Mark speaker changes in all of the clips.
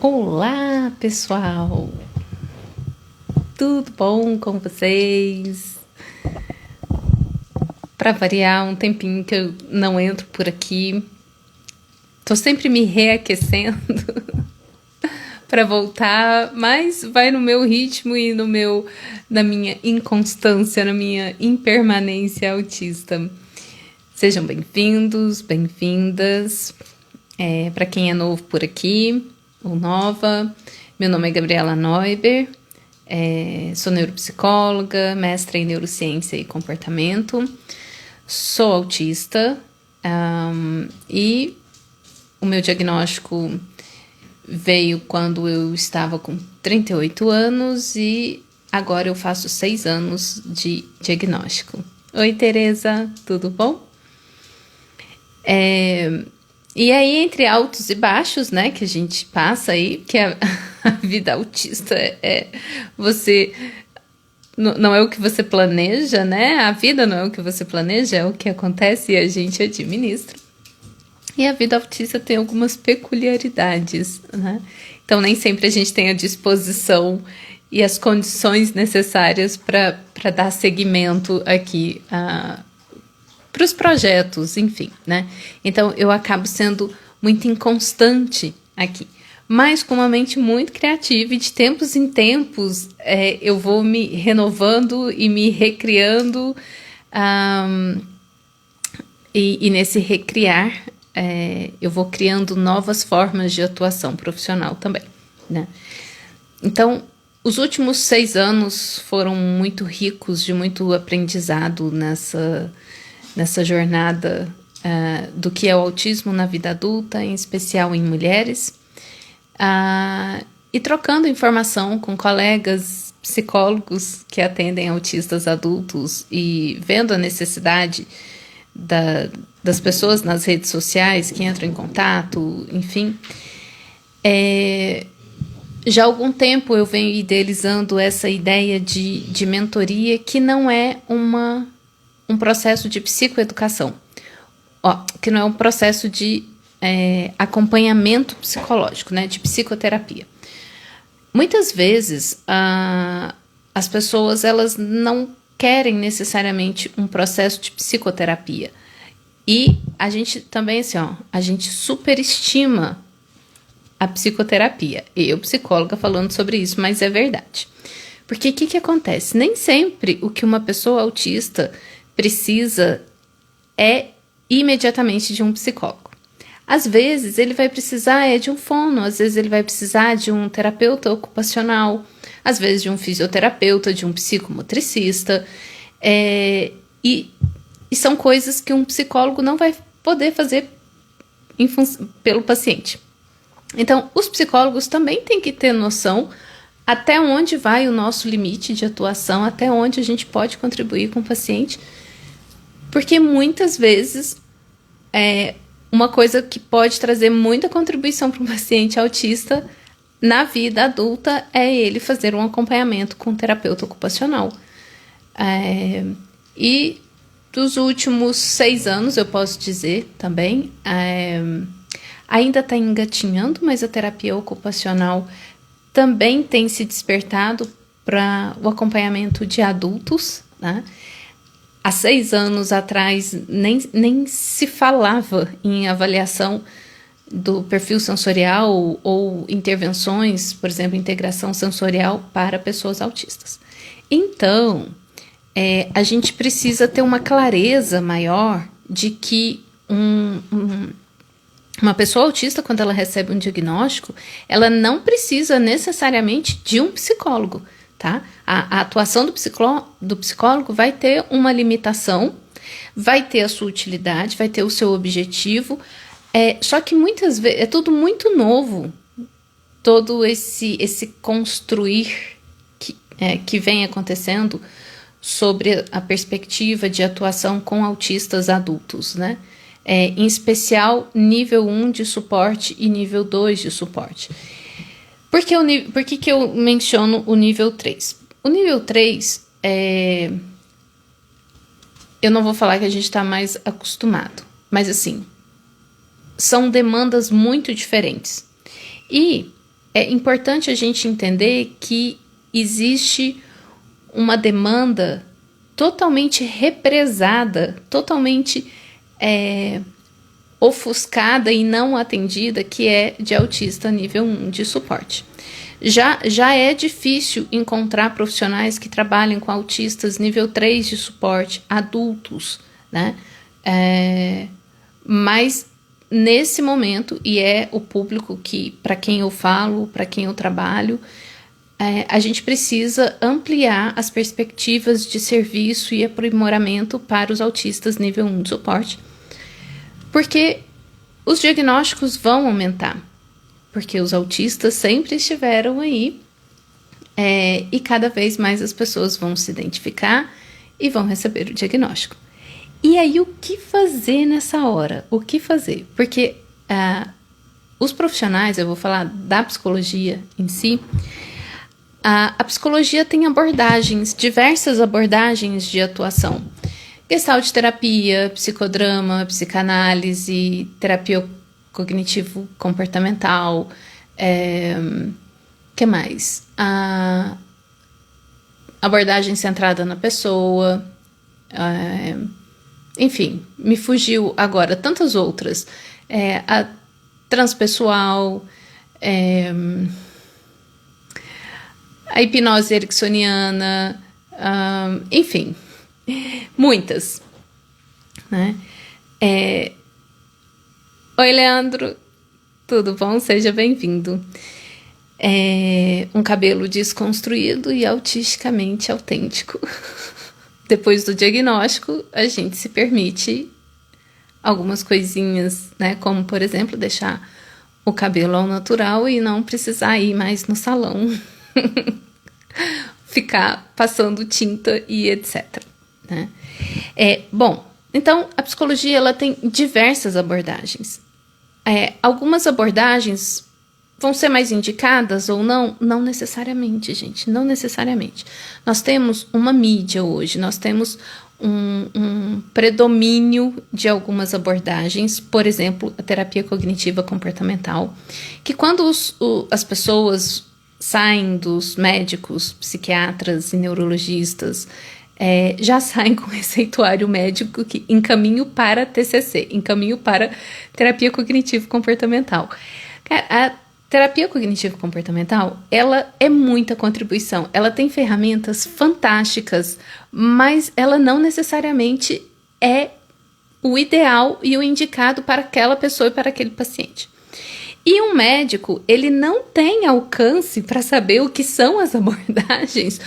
Speaker 1: Olá, pessoal! Tudo bom com vocês? Para variar, um tempinho que eu não entro por aqui. Tô sempre me reaquecendo para voltar, mas vai no meu ritmo e na minha inconstância, na minha impermanência autista. Sejam bem-vindos, bem-vindas. Para quem é novo por aqui, ou nova, meu nome é Gabriela Neuber, sou neuropsicóloga, mestra em neurociência e comportamento, sou autista e o meu diagnóstico veio quando eu estava com 38 anos e agora eu faço 6 anos de diagnóstico. Oi, Tereza, tudo bom? E aí, entre altos e baixos, né, que a gente passa aí, que a vida autista você... Não é o que você planeja, né? A vida não é o que você planeja, é o que acontece e a gente administra. E a vida autista tem algumas peculiaridades, né? Então, nem sempre a gente tem a disposição e as condições necessárias para dar seguimento aqui para os projetos, enfim, né? Então, eu acabo sendo muito inconstante aqui, mas com uma mente muito criativa e de tempos em tempos eu vou me renovando e me recriando e nesse recriar eu vou criando novas formas de atuação profissional também, né? Então, os últimos 6 anos foram muito ricos, de muito aprendizado nessa jornada do que é o autismo na vida adulta, em especial em mulheres, e trocando informação com colegas psicólogos que atendem autistas adultos e vendo a necessidade das pessoas nas redes sociais que entram em contato, enfim. Já há algum tempo eu venho idealizando essa ideia de mentoria que não é um processo de psicoeducação, que não é um processo de acompanhamento psicológico, né, de psicoterapia. Muitas vezes as pessoas elas não querem necessariamente um processo de psicoterapia e a gente também a gente superestima a psicoterapia. Eu, psicóloga, falando sobre isso, mas é verdade. Porque o que acontece? Nem sempre o que uma pessoa autista precisa é imediatamente de um psicólogo. Às vezes ele vai precisar de um fono, às vezes ele vai precisar de um terapeuta ocupacional, às vezes de um fisioterapeuta, de um psicomotricista, e são coisas que um psicólogo não vai poder fazer pelo paciente. Então, os psicólogos também têm que ter noção até onde vai o nosso limite de atuação, até onde a gente pode contribuir com o paciente, porque muitas vezes uma coisa que pode trazer muita contribuição para um paciente autista na vida adulta é ele fazer um acompanhamento com um terapeuta ocupacional. E dos últimos 6 anos, eu posso dizer também, ainda está engatinhando, mas a terapia ocupacional também tem se despertado para o acompanhamento de adultos, né? Há 6 anos atrás nem se falava em avaliação do perfil sensorial ou intervenções, por exemplo, integração sensorial para pessoas autistas. Então, a gente precisa ter uma clareza maior de que uma pessoa autista, quando ela recebe um diagnóstico, ela não precisa necessariamente de um psicólogo, tá? A atuação do psicólogo vai ter uma limitação, vai ter a sua utilidade, vai ter o seu objetivo, só que muitas vezes é tudo muito novo, todo esse construir que vem acontecendo sobre a perspectiva de atuação com autistas adultos, né? Em especial nível 1 de suporte e nível 2 de suporte. Por que eu menciono o nível 3? O nível 3, eu não vou falar que a gente está mais acostumado, mas assim, são demandas muito diferentes. E é importante a gente entender que existe uma demanda totalmente represada, totalmente ofuscada e não atendida, que é de autista nível 1 de suporte. Já é difícil encontrar profissionais que trabalhem com autistas nível 3 de suporte, adultos, né? Mas nesse momento, e é o público que, para quem eu falo, para quem eu trabalho, a gente precisa ampliar as perspectivas de serviço e aprimoramento para os autistas nível 1 de suporte, porque os diagnósticos vão aumentar, porque os autistas sempre estiveram aí, e cada vez mais as pessoas vão se identificar e vão receber o diagnóstico. E aí, o que fazer nessa hora? O que fazer? Porque os profissionais, eu vou falar da psicologia em si, a psicologia tem abordagens, diversas abordagens de atuação. Gestalt terapia, psicodrama, psicanálise, terapia cognitivo-comportamental, que mais? A abordagem centrada na pessoa, enfim, me fugiu agora tantas outras. A transpessoal, a hipnose ericksoniana, enfim, muitas, né? Oi, Leandro, tudo bom? Seja bem-vindo. Um cabelo desconstruído e autisticamente autêntico. Depois do diagnóstico, a gente se permite algumas coisinhas, né? Como, por exemplo, deixar o cabelo ao natural e não precisar ir mais no salão ficar passando tinta e etc, né? Bom, então a psicologia ela tem diversas abordagens. Algumas abordagens vão ser mais indicadas ou não? Não necessariamente, gente, não necessariamente. Nós temos uma mídia hoje, nós temos um predomínio de algumas abordagens, por exemplo, a terapia cognitiva comportamental, que quando as pessoas saem dos médicos, psiquiatras e neurologistas, já saem com receituário médico que encaminho para TCC, encaminho para terapia cognitivo-comportamental. A terapia cognitivo-comportamental, ela é muita contribuição, ela tem ferramentas fantásticas, mas ela não necessariamente é o ideal e o indicado para aquela pessoa e para aquele paciente. E um médico, ele não tem alcance para saber o que são as abordagens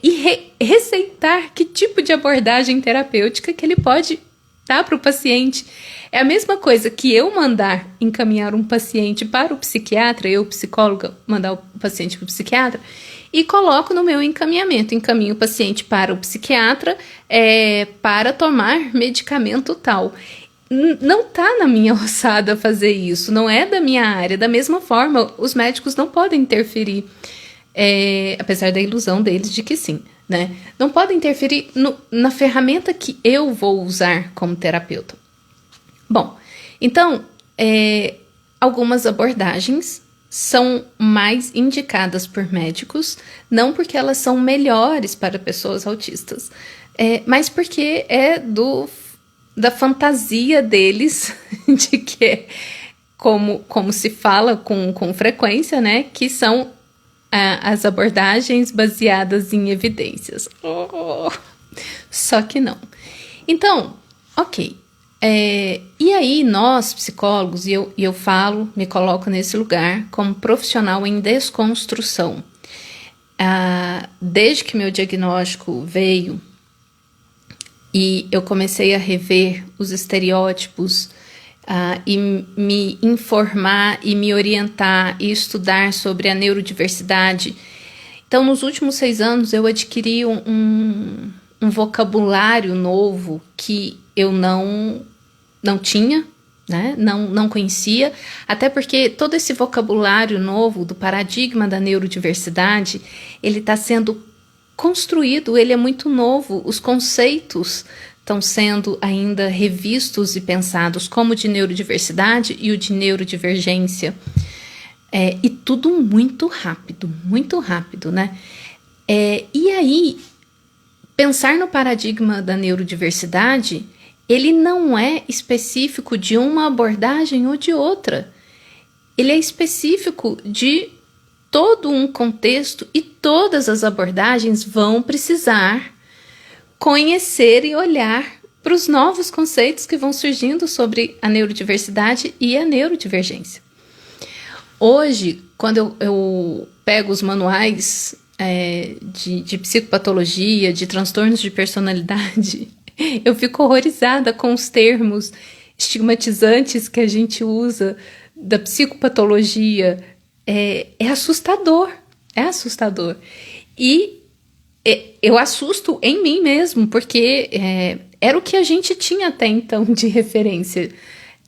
Speaker 1: e receitar que tipo de abordagem terapêutica que ele pode dar para o paciente. É a mesma coisa que eu mandar encaminhar um paciente para o psiquiatra, eu, psicóloga, mandar o paciente para o psiquiatra, e coloco no meu encaminhamento, encaminho o paciente para o psiquiatra para tomar medicamento tal. Não está na minha alçada fazer isso, não é da minha área. Da mesma forma, os médicos não podem interferir, apesar da ilusão deles de que sim, né? Não podem interferir na ferramenta que eu vou usar como terapeuta. Bom, então, algumas abordagens são mais indicadas por médicos, não porque elas são melhores para pessoas autistas, mas porque da fantasia deles, de que como se fala com frequência, né, que são as abordagens baseadas em evidências. Só que não. Então, ok. E aí nós, psicólogos, e eu falo, me coloco nesse lugar como profissional em desconstrução. Desde que meu diagnóstico veio, e eu comecei a rever os estereótipos e me informar e me orientar e estudar sobre a neurodiversidade. Então, nos últimos 6 anos, eu adquiri um vocabulário novo que eu não tinha, né? Não conhecia, até porque todo esse vocabulário novo do paradigma da neurodiversidade, ele está sendo construído, ele é muito novo, os conceitos estão sendo ainda revistos e pensados, como o de neurodiversidade e o de neurodivergência. E tudo muito rápido, né? E aí, pensar no paradigma da neurodiversidade, ele não é específico de uma abordagem ou de outra. Ele é específico de todo um contexto e todas as abordagens vão precisar conhecer e olhar para os novos conceitos que vão surgindo sobre a neurodiversidade e a neurodivergência. Hoje, quando eu pego os manuais de psicopatologia, de transtornos de personalidade, eu fico horrorizada com os termos estigmatizantes que a gente usa da psicopatologia. É assustador. E eu assusto em mim mesmo, porque era o que a gente tinha até então de referência.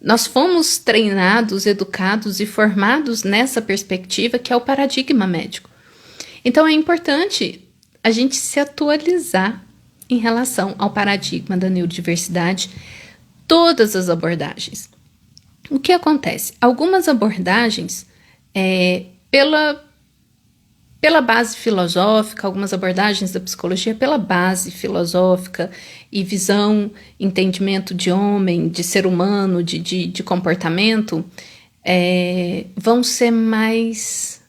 Speaker 1: Nós fomos treinados, educados e formados nessa perspectiva que é o paradigma médico. Então é importante a gente se atualizar em relação ao paradigma da neurodiversidade, todas as abordagens. O que acontece? Algumas abordagens, pela base filosófica, algumas abordagens da psicologia, pela base filosófica e visão, entendimento de homem, de ser humano, de comportamento, vão ser mais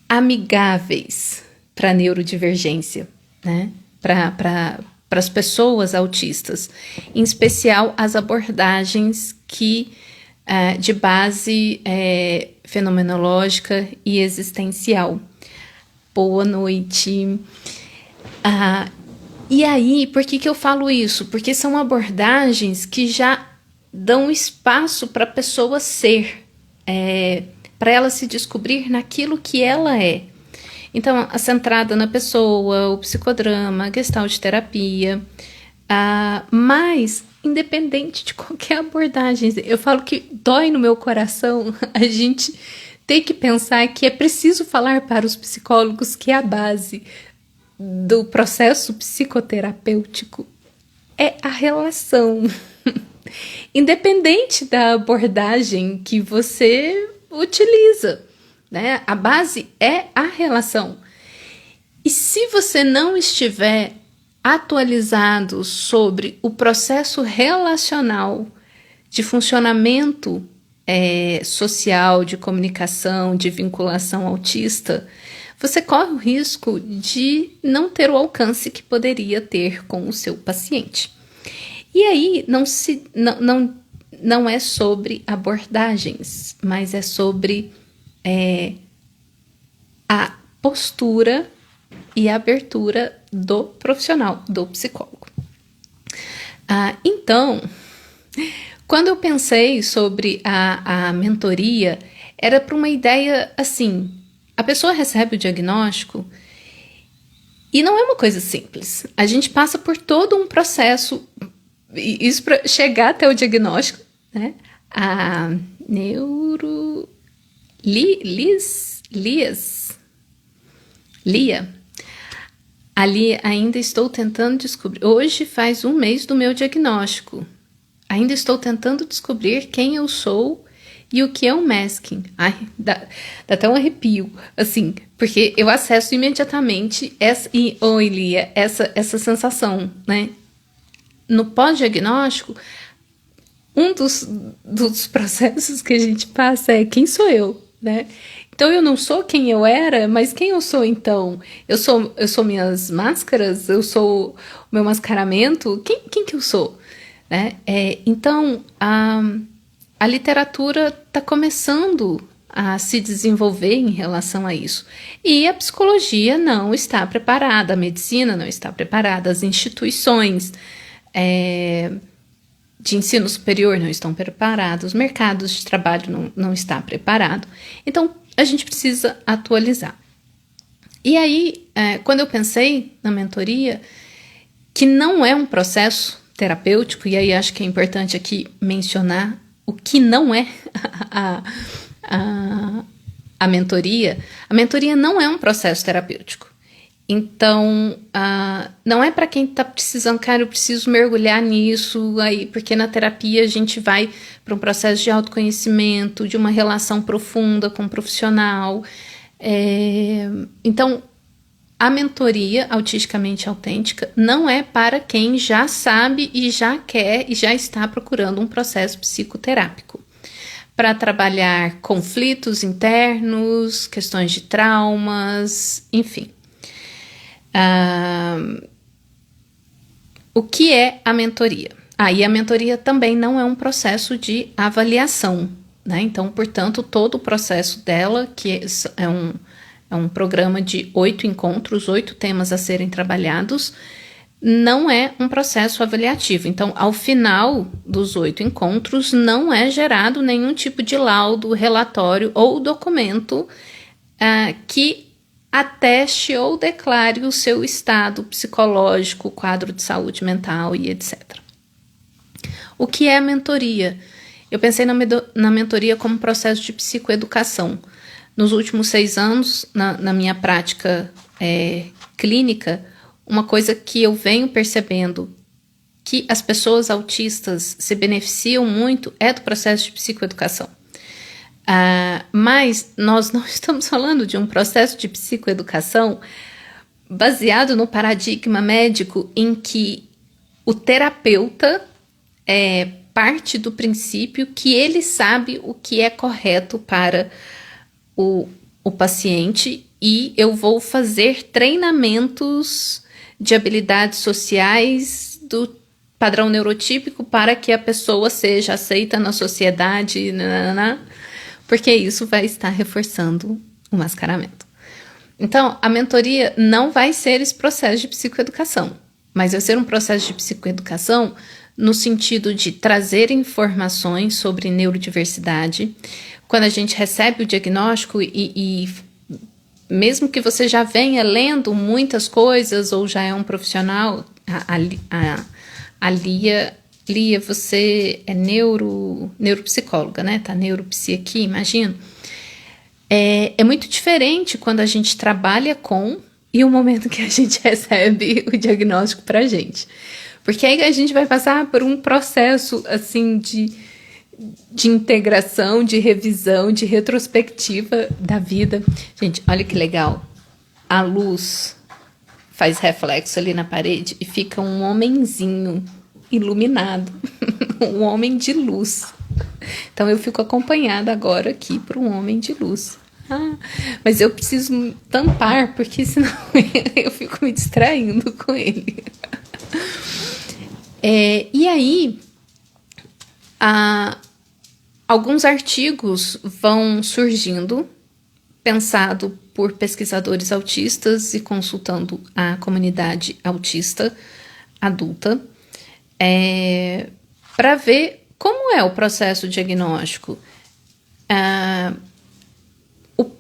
Speaker 1: amigáveis para a neurodivergência, né? Para as pessoas autistas, em especial as abordagens de base fenomenológica e existencial. Boa noite. E aí, por que eu falo isso? Porque são abordagens que já dão espaço para a pessoa ser, para ela se descobrir naquilo que ela é. Então, a centrada na pessoa, o psicodrama, a gestalt terapia, mas independente de qualquer abordagem, eu falo que dói no meu coração a gente ter que pensar que é preciso falar para os psicólogos que a base do processo psicoterapêutico é a relação. Independente da abordagem que você utiliza, né? A base é a relação. E se você não estiver atualizado sobre o processo relacional de funcionamento social, de comunicação, de vinculação autista, você corre o risco de não ter o alcance que poderia ter com o seu paciente. E aí não é sobre abordagens, mas é sobre a postura e a abertura do profissional, do psicólogo. Então, quando eu pensei sobre a mentoria, era para uma ideia assim, a pessoa recebe o diagnóstico e não é uma coisa simples. A gente passa por todo um processo, isso para chegar até o diagnóstico, né? A Lia. Ali ainda estou tentando descobrir. Hoje faz 1 mês do meu diagnóstico. Ainda estou tentando descobrir quem eu sou e o que é um masking. Ai, dá até um arrepio, assim, porque eu acesso imediatamente essa sensação, né? No pós-diagnóstico, um dos processos que a gente passa é quem sou eu, né? Então eu não sou quem eu era, mas quem eu sou então? Eu sou minhas máscaras? Eu sou o meu mascaramento? Quem que eu sou? Né? Então a literatura está começando a se desenvolver em relação a isso. E a psicologia não está preparada, a medicina não está preparada, as instituições de ensino superior não estão preparados, os mercados de trabalho não estão preparados. Então, a gente precisa atualizar. E aí, quando eu pensei na mentoria, que não é um processo terapêutico, e aí acho que é importante aqui mencionar o que não é a mentoria. A mentoria não é um processo terapêutico. Então, não é para quem está precisando, cara, eu preciso mergulhar nisso, aí, porque na terapia a gente vai para um processo de autoconhecimento, de uma relação profunda com o profissional. Então, a mentoria autisticamente autêntica não é para quem já sabe e já quer e já está procurando um processo psicoterápico para trabalhar conflitos internos, questões de traumas, enfim. O que é a mentoria? E a mentoria também não é um processo de avaliação, né? Então, portanto, todo o processo dela, que é um programa de 8 encontros, 8 temas a serem trabalhados, não é um processo avaliativo. Então, ao final dos 8 encontros, não é gerado nenhum tipo de laudo, relatório ou documento que ateste ou declare o seu estado psicológico, quadro de saúde mental e etc. O que é a mentoria? Eu pensei na mentoria como processo de psicoeducação. Nos últimos 6 anos, na minha prática clínica, uma coisa que eu venho percebendo que as pessoas autistas se beneficiam muito é do processo de psicoeducação. Mas nós não estamos falando de um processo de psicoeducação baseado no paradigma médico em que o terapeuta parte do princípio que ele sabe o que é correto para o paciente e eu vou fazer treinamentos de habilidades sociais do padrão neurotípico para que a pessoa seja aceita na sociedade, porque isso vai estar reforçando o mascaramento. Então, a mentoria não vai ser esse processo de psicoeducação, mas vai ser um processo de psicoeducação no sentido de trazer informações sobre neurodiversidade. Quando a gente recebe o diagnóstico e mesmo que você já venha lendo muitas coisas ou já é um profissional, a Lia, você é neuropsicóloga, né? Tá neuropsi aqui, imagino. É muito diferente quando a gente trabalha com e o momento que a gente recebe o diagnóstico pra gente. Porque aí a gente vai passar por um processo, assim, de integração, de revisão, de retrospectiva da vida. Gente, olha que legal. A luz faz reflexo ali na parede e fica um homenzinho iluminado. Um homem de luz. Então eu fico acompanhada agora aqui por um homem de luz. Mas eu preciso tampar, porque senão eu fico me distraindo com ele. E aí, alguns artigos vão surgindo, pensado por pesquisadores autistas e consultando a comunidade autista adulta, para ver como é o processo diagnóstico.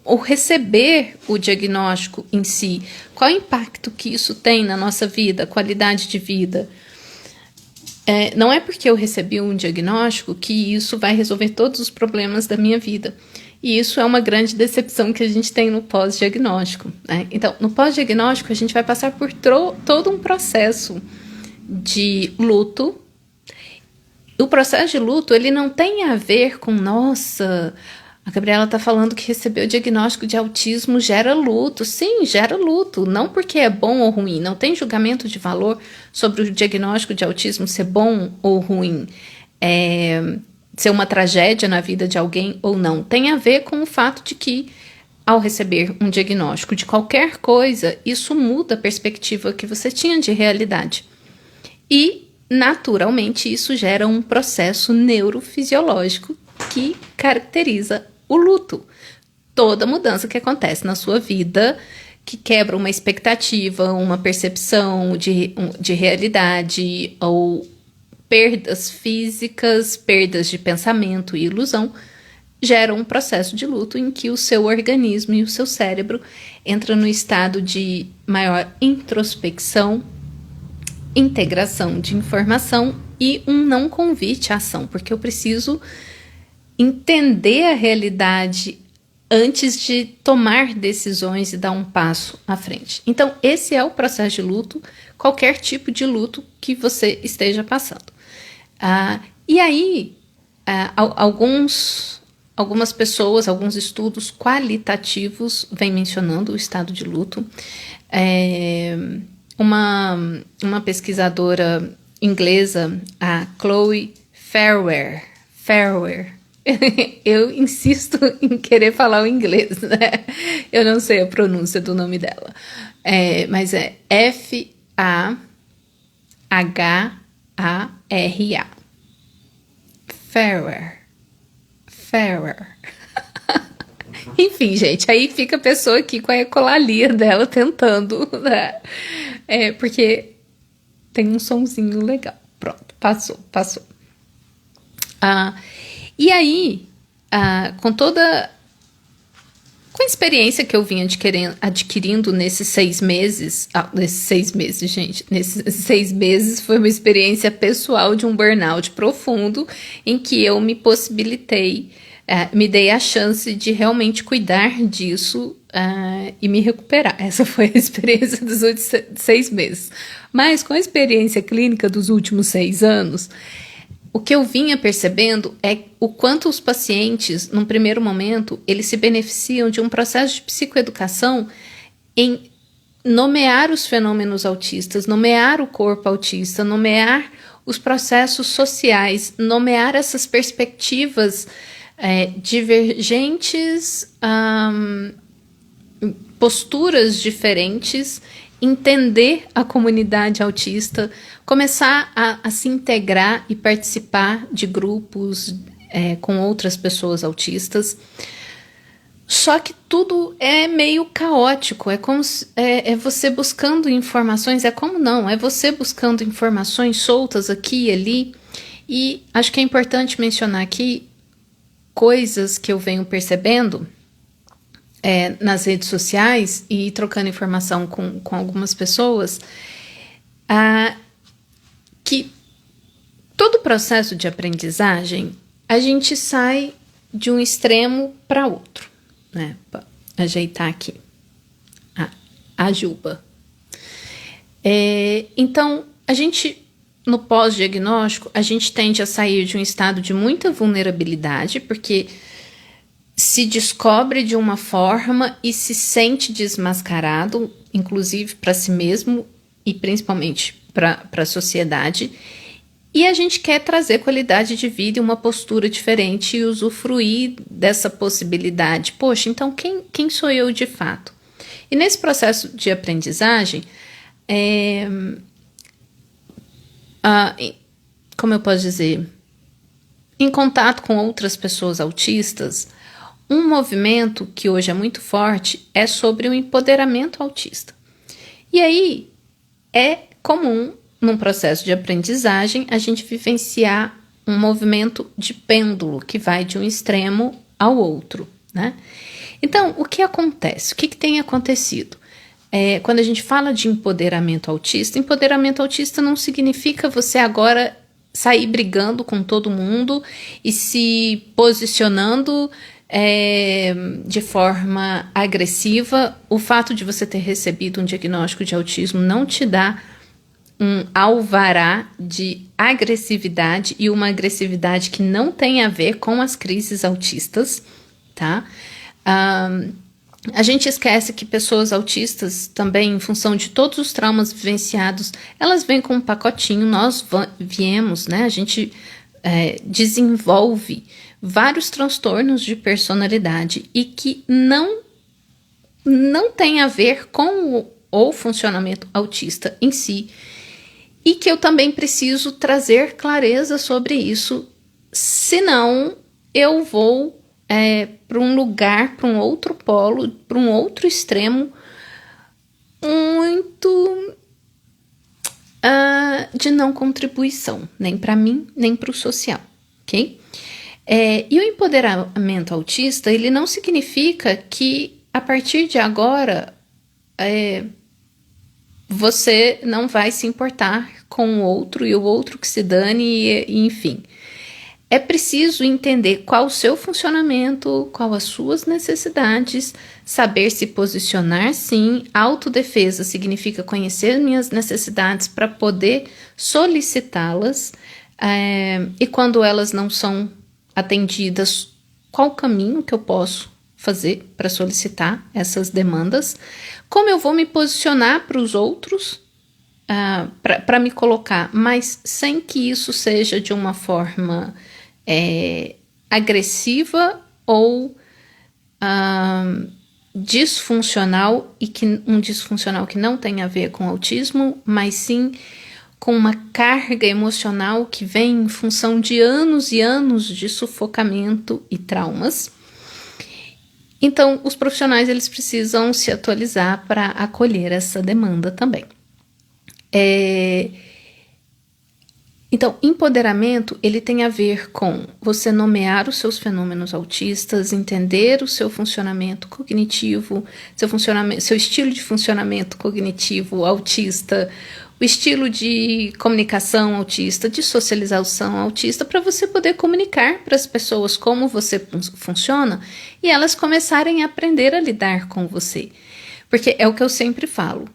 Speaker 1: O receber o diagnóstico em si, qual o impacto que isso tem na nossa vida, qualidade de vida. Não é porque eu recebi um diagnóstico que isso vai resolver todos os problemas da minha vida. E isso é uma grande decepção que a gente tem no pós-diagnóstico, né? Então, no pós-diagnóstico, a gente vai passar por todo um processo de luto. O processo de luto, ele não tem a ver com, nossa, a Gabriela está falando que recebeu o diagnóstico de autismo gera luto. Sim, gera luto. Não porque é bom ou ruim. Não tem julgamento de valor sobre o diagnóstico de autismo ser bom ou ruim. Ser uma tragédia na vida de alguém ou não. Tem a ver com o fato de que, ao receber um diagnóstico de qualquer coisa, isso muda a perspectiva que você tinha de realidade. E, naturalmente, isso gera um processo neurofisiológico que caracteriza o luto. Toda mudança que acontece na sua vida, que quebra uma expectativa, uma percepção de realidade, ou perdas físicas, perdas de pensamento e ilusão, geram um processo de luto em que o seu organismo e o seu cérebro entram no estado de maior introspecção, integração de informação e um não convite à ação, porque eu preciso entender a realidade antes de tomar decisões e dar um passo à frente. Então, esse é o processo de luto, qualquer tipo de luto que você esteja passando. E aí, algumas pessoas, alguns estudos qualitativos vêm mencionando o estado de luto. Uma pesquisadora inglesa, a Chloe Farwer, eu insisto em querer falar o inglês, né? Eu não sei a pronúncia do nome dela, mas é F-A-H-A-R-A. Farwer. Enfim, gente, aí fica a pessoa aqui com a ecolalia dela tentando, né? Porque tem um sonzinho legal. Pronto, passou. E aí, com a experiência que eu vim adquirindo nesses 6 meses, gente, nesses 6 meses foi uma experiência pessoal de um burnout profundo, em que eu me possibilitei, me dei a chance de realmente cuidar disso e me recuperar. Essa foi a experiência dos últimos 6 meses. Mas com a experiência clínica dos últimos 6 anos, o que eu vinha percebendo é o quanto os pacientes, num primeiro momento, eles se beneficiam de um processo de psicoeducação em nomear os fenômenos autistas, nomear o corpo autista, nomear os processos sociais, nomear essas perspectivas divergentes, posturas diferentes, entender a comunidade autista, começar a se integrar e participar de grupos com outras pessoas autistas. Só que tudo é meio caótico, é como você buscando informações, é você buscando informações soltas aqui e ali, e acho que é importante mencionar aqui coisas que eu venho percebendo nas redes sociais e trocando informação com algumas pessoas, que todo processo de aprendizagem, a gente sai de um extremo para outro, né? Vou ajeitar aqui a juba. Então, a gente, no pós-diagnóstico, a gente tende a sair de um estado de muita vulnerabilidade, porque se descobre de uma forma e se sente desmascarado, inclusive para si mesmo e principalmente para a sociedade, e a gente quer trazer qualidade de vida e uma postura diferente e usufruir dessa possibilidade. Poxa, então quem sou eu de fato? E nesse processo de aprendizagem, como eu posso dizer, em contato com outras pessoas autistas, um movimento que hoje é muito forte é sobre o empoderamento autista. E aí é comum, num processo de aprendizagem, a gente vivenciar um movimento de pêndulo que vai de um extremo ao outro, né? Então, o que acontece? O que tem acontecido? Quando a gente fala de empoderamento autista não significa você agora sair brigando com todo mundo e se posicionando de forma agressiva. O fato de você ter recebido um diagnóstico de autismo não te dá um alvará de agressividade, e uma agressividade que não tem a ver com as crises autistas, tá? A gente esquece que pessoas autistas também, em função de todos os traumas vivenciados, elas vêm com um pacotinho, nós viemos, né? A gente desenvolve vários transtornos de personalidade e que não tem a ver com o funcionamento autista em si, e que eu também preciso trazer clareza sobre isso, senão eu vou para um lugar, para um outro polo, para um outro extremo, muito de não contribuição, nem para mim, nem para o social, ok? E o empoderamento autista, ele não significa que a partir de agora você não vai se importar com o outro e o outro que se dane, e enfim. é preciso entender qual o seu funcionamento, qual as suas necessidades, saber se posicionar sim. Autodefesa significa conhecer minhas necessidades para poder solicitá-las, e quando elas não são atendidas, qual o caminho que eu posso fazer para solicitar essas demandas, como eu vou me posicionar para os outros, para me colocar, mas sem que isso seja de uma forma agressiva ou disfuncional, e que um disfuncional que não tem a ver com autismo, mas sim com uma carga emocional que vem em função de anos e anos de sufocamento e traumas. Então, os profissionais eles precisam se atualizar para acolher essa demanda também. Então, empoderamento, ele tem a ver com você nomear os seus fenômenos autistas, entender o seu funcionamento cognitivo, seu estilo de funcionamento cognitivo autista, o estilo de comunicação autista, de socialização autista, para você poder comunicar para as pessoas como você funciona e elas começarem a aprender a lidar com você. Porque é o que eu sempre falo.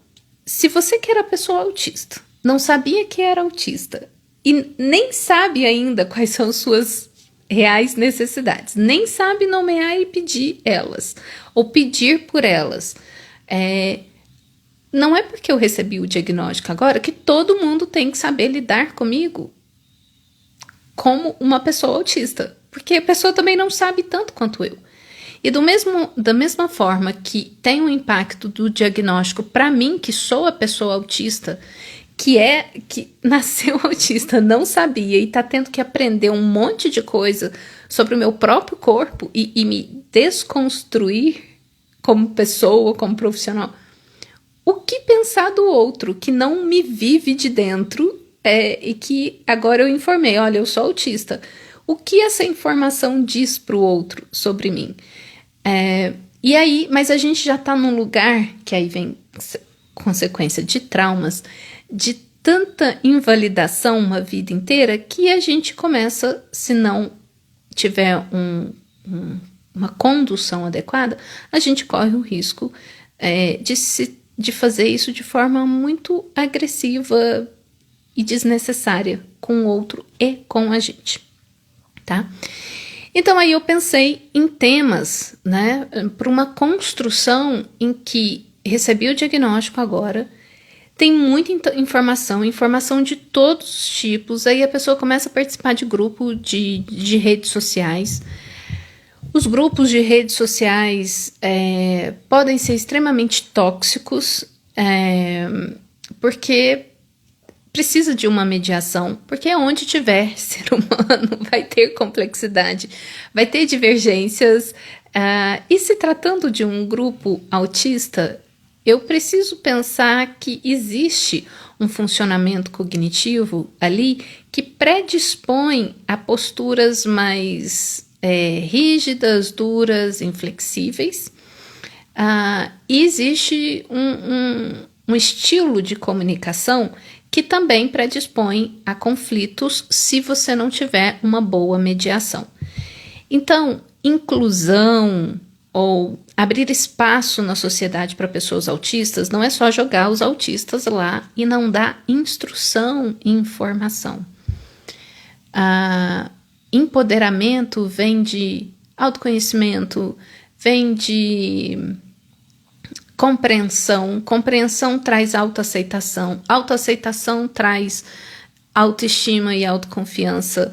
Speaker 1: Se você que era pessoa autista, não sabia que era autista e nem sabe ainda quais são suas reais necessidades, nem sabe nomear e pedir elas, ou pedir por elas, não é porque eu recebi o diagnóstico agora que todo mundo tem que saber lidar comigo como uma pessoa autista, porque a pessoa também não sabe tanto quanto eu. E da mesma forma que tem um impacto do diagnóstico para mim, que sou a pessoa autista, que nasceu autista, não sabia e está tendo que aprender um monte de coisa sobre o meu próprio corpo e me desconstruir como pessoa, como profissional. O que pensar do outro que não me vive de dentro e que agora eu informei, olha, eu sou autista. O que essa informação diz para o outro sobre mim? E aí, mas a gente já está num lugar que aí vem consequência de traumas, de tanta invalidação uma vida inteira, que a gente começa, se não tiver uma condução adequada, a gente corre o risco de fazer isso de forma muito agressiva e desnecessária com o outro e com a gente, tá? Então aí eu pensei em temas, né, para uma construção em que recebi o diagnóstico agora, tem muita informação de todos os tipos, aí a pessoa começa a participar de grupo de redes sociais. Os grupos de redes sociais podem ser extremamente tóxicos, porque precisa de uma mediação, porque onde tiver ser humano vai ter complexidade, vai ter divergências, e se tratando de um grupo autista, eu preciso pensar que existe um funcionamento cognitivo ali que predispõe a posturas mais rígidas, duras, inflexíveis, e existe um estilo de comunicação que também predispõe a conflitos se você não tiver uma boa mediação. Então, inclusão ou abrir espaço na sociedade para pessoas autistas não é só jogar os autistas lá e não dar instrução e informação. Empoderamento vem de autoconhecimento, vem de compreensão. Compreensão traz autoaceitação. Autoaceitação traz autoestima e autoconfiança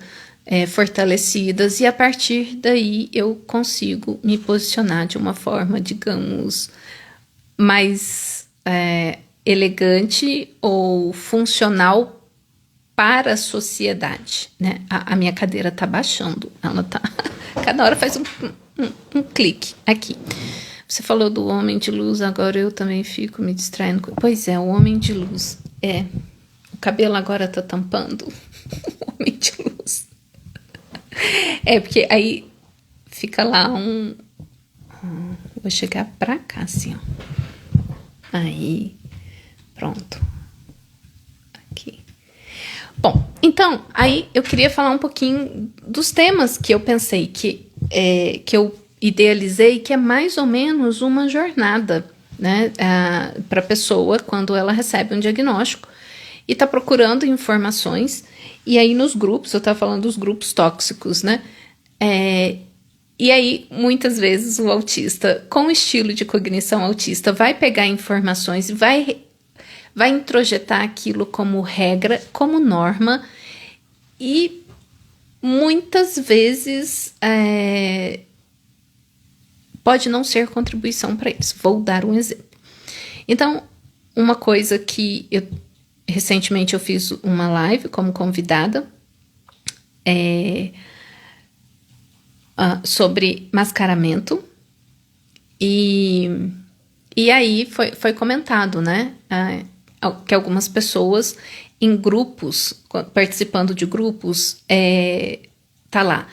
Speaker 1: fortalecidas. E a partir daí eu consigo me posicionar de uma forma, digamos, mais elegante ou funcional para a sociedade, né? A minha cadeira está baixando. Ela tá... Cada hora faz um clique aqui. Você falou do homem de luz, agora eu também fico me distraindo. Pois é, o homem de luz. O cabelo agora tá tampando. O homem de luz. Porque aí fica lá vou chegar pra cá, assim, ó. Aí, pronto. Aqui. Bom, então, aí eu queria falar um pouquinho dos temas que eu pensei, que eu idealizei, que é mais ou menos uma jornada, né, para a pessoa quando ela recebe um diagnóstico e está procurando informações. E aí nos grupos, eu estava falando dos grupos tóxicos, né? E aí, muitas vezes, o autista, com o estilo de cognição autista, vai pegar informações e vai introjetar aquilo como regra, como norma, e muitas vezes pode não ser contribuição para eles. Vou dar um exemplo. Então, uma coisa que recentemente eu fiz uma live como convidada sobre mascaramento, e aí foi comentado, né, que algumas pessoas em grupos, participando de grupos, tá lá,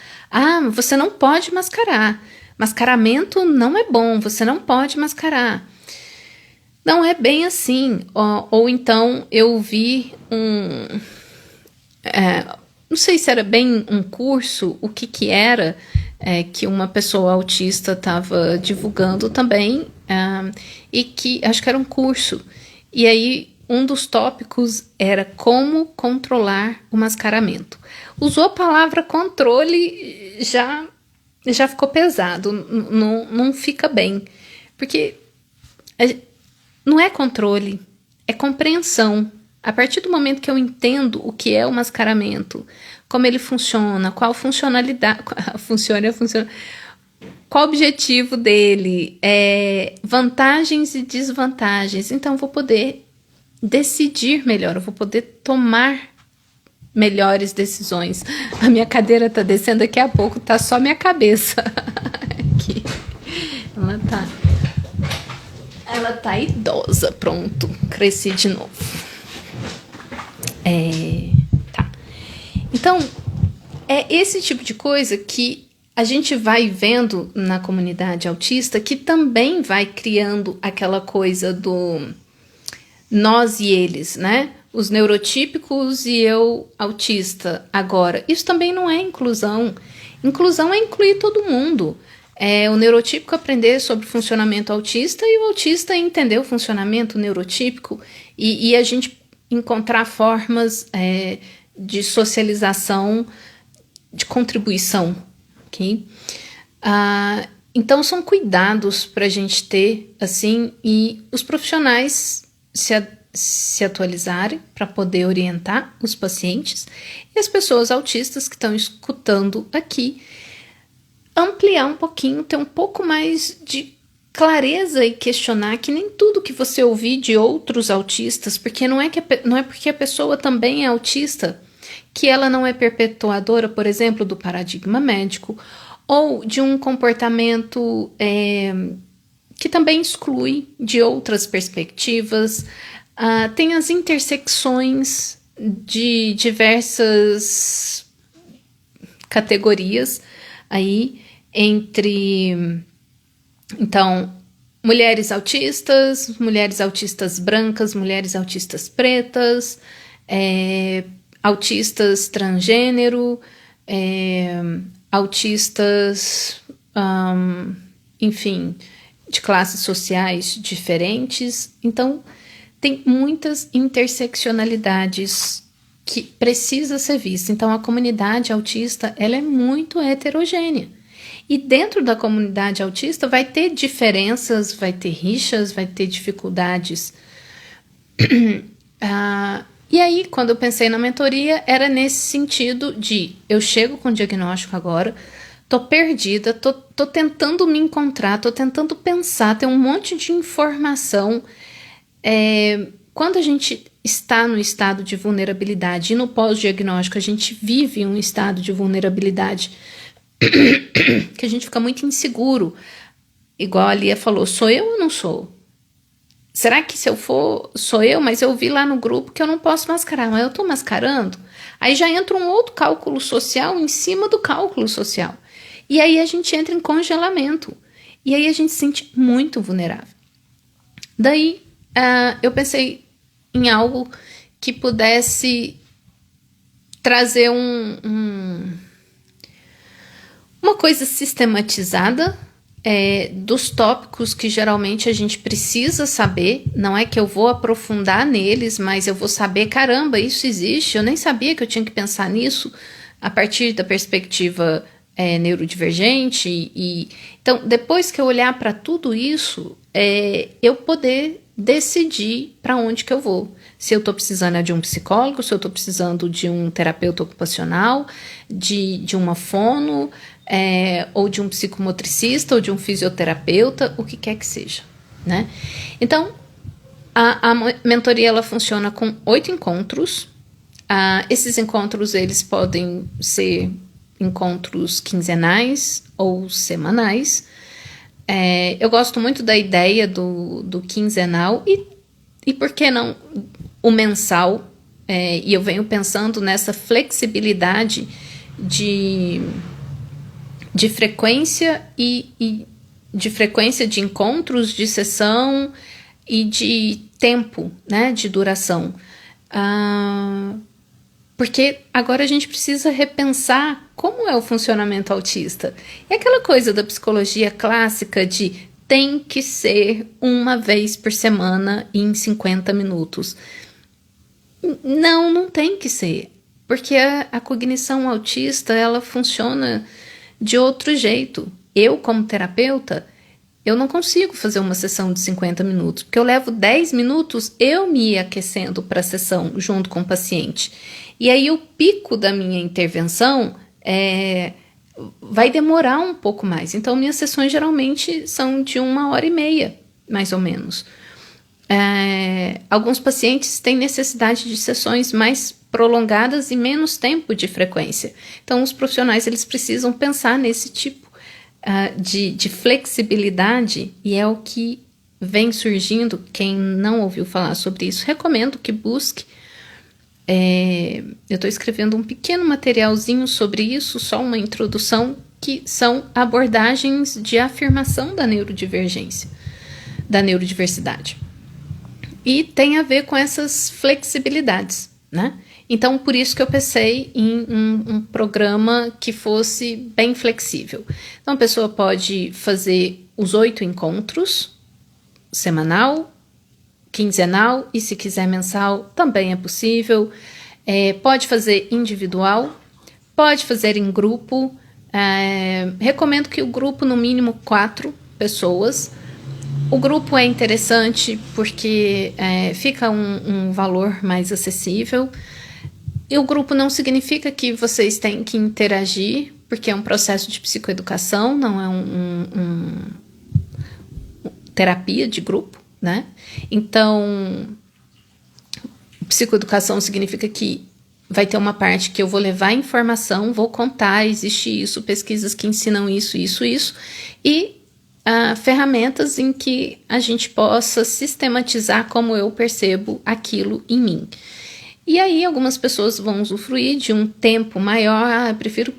Speaker 1: você não pode mascarar, mascaramento não é bom, você não pode mascarar. Não é bem assim. Ou então eu vi não sei se era bem um curso, o que era, que uma pessoa autista estava divulgando também, e que acho que era um curso. E aí um dos tópicos era como controlar o mascaramento. Usou a palavra controle, já ficou pesado, não fica bem, porque não é controle, é compreensão. A partir do momento que eu entendo o que é o mascaramento, como ele funciona, qual funcionalidade, qual o objetivo dele, vantagens e desvantagens, então eu vou poder decidir melhor, eu vou poder tomar melhores decisões. A minha cadeira tá descendo, daqui a pouco tá só minha cabeça. Aqui. Ela tá idosa, pronto, cresci de novo. Tá. Então, é esse tipo de coisa que a gente vai vendo na comunidade autista, que também vai criando aquela coisa do nós e eles, né? Os neurotípicos e eu autista. Agora, isso também não é inclusão. Inclusão é incluir todo mundo. O neurotípico aprender sobre o funcionamento autista e o autista entender o funcionamento neurotípico e a gente encontrar formas de socialização, de contribuição, ok? Então são cuidados para a gente ter, assim, e os profissionais se atualizarem para poder orientar os pacientes e as pessoas autistas que estão escutando aqui ampliar um pouquinho, ter um pouco mais de clareza e questionar que nem tudo que você ouvir de outros autistas, porque não é porque a pessoa também é autista que ela não é perpetuadora, por exemplo, do paradigma médico ou de um comportamento que também exclui de outras perspectivas. Tem as intersecções de diversas categorias aí entre, então, mulheres autistas brancas, mulheres autistas pretas, autistas transgênero, autistas, enfim, de classes sociais diferentes. Então, tem muitas interseccionalidades que precisa ser vista. Então, a comunidade autista, ela é muito heterogênea. E dentro da comunidade autista vai ter diferenças, vai ter rixas, vai ter dificuldades. E aí, quando eu pensei na mentoria, era nesse sentido de eu chego com o diagnóstico agora, tô perdida, tô tentando me encontrar, tô tentando pensar, tem um monte de informação. Quando a gente está no estado de vulnerabilidade e no pós-diagnóstico a gente vive um estado de vulnerabilidade que a gente fica muito inseguro, igual a Lia falou, sou eu ou não sou? Será que se eu for, sou eu, mas eu vi lá no grupo que eu não posso mascarar, mas eu tô mascarando? Aí já entra um outro cálculo social em cima do cálculo social. E aí a gente entra em congelamento. E aí a gente se sente muito vulnerável. Daí eu pensei em algo que pudesse trazer uma coisa sistematizada dos tópicos que geralmente a gente precisa saber. Não é que eu vou aprofundar neles, mas eu vou saber, caramba, isso existe, eu nem sabia que eu tinha que pensar nisso a partir da perspectiva neurodivergente. Então, depois que eu olhar para tudo isso, eu poder decidir para onde que eu vou. Se eu estou precisando de um psicólogo, se eu estou precisando de um terapeuta ocupacional, de uma fono, ou de um psicomotricista, ou de um fisioterapeuta, o que quer que seja, né? Então, a mentoria ela funciona com 8 encontros. Esses encontros eles podem ser encontros quinzenais ou semanais. Eu gosto muito da ideia do quinzenal e por que não o mensal? E eu venho pensando nessa flexibilidade de frequência e de frequência de encontros, de sessão e de tempo, né, de duração. Porque agora a gente precisa repensar como é o funcionamento autista. É aquela coisa da psicologia clássica de tem que ser uma vez por semana em 50 minutos. Não tem que ser. Porque a cognição autista, ela funciona de outro jeito. Eu, como terapeuta, eu não consigo fazer uma sessão de 50 minutos, porque eu levo 10 minutos eu me aquecendo para a sessão junto com o paciente. E aí o pico da minha intervenção vai demorar um pouco mais. Então, minhas sessões geralmente são de 1h30, mais ou menos. Alguns pacientes têm necessidade de sessões mais prolongadas e menos tempo de frequência. Então, os profissionais eles precisam pensar nesse tipo de flexibilidade, e é o que vem surgindo. Quem não ouviu falar sobre isso, recomendo que busque. Eu estou escrevendo um pequeno materialzinho sobre isso, só uma introdução, que são abordagens de afirmação da neurodivergência, da neurodiversidade. E tem a ver com essas flexibilidades, né? Então, por isso que eu pensei em um programa que fosse bem flexível. Então, a pessoa pode fazer os 8 encontros, semanal, quinzenal, e se quiser mensal, também é possível. Pode fazer individual, pode fazer em grupo. Recomendo que o grupo, no mínimo 4 pessoas. O grupo é interessante porque fica um valor mais acessível. E o grupo não significa que vocês têm que interagir, porque é um processo de psicoeducação, não é terapia de grupo, né? Então, psicoeducação significa que vai ter uma parte que eu vou levar informação, vou contar, existe isso, pesquisas que ensinam isso, e ferramentas em que a gente possa sistematizar como eu percebo aquilo em mim. E aí algumas pessoas vão usufruir de um tempo maior. Eu prefiro de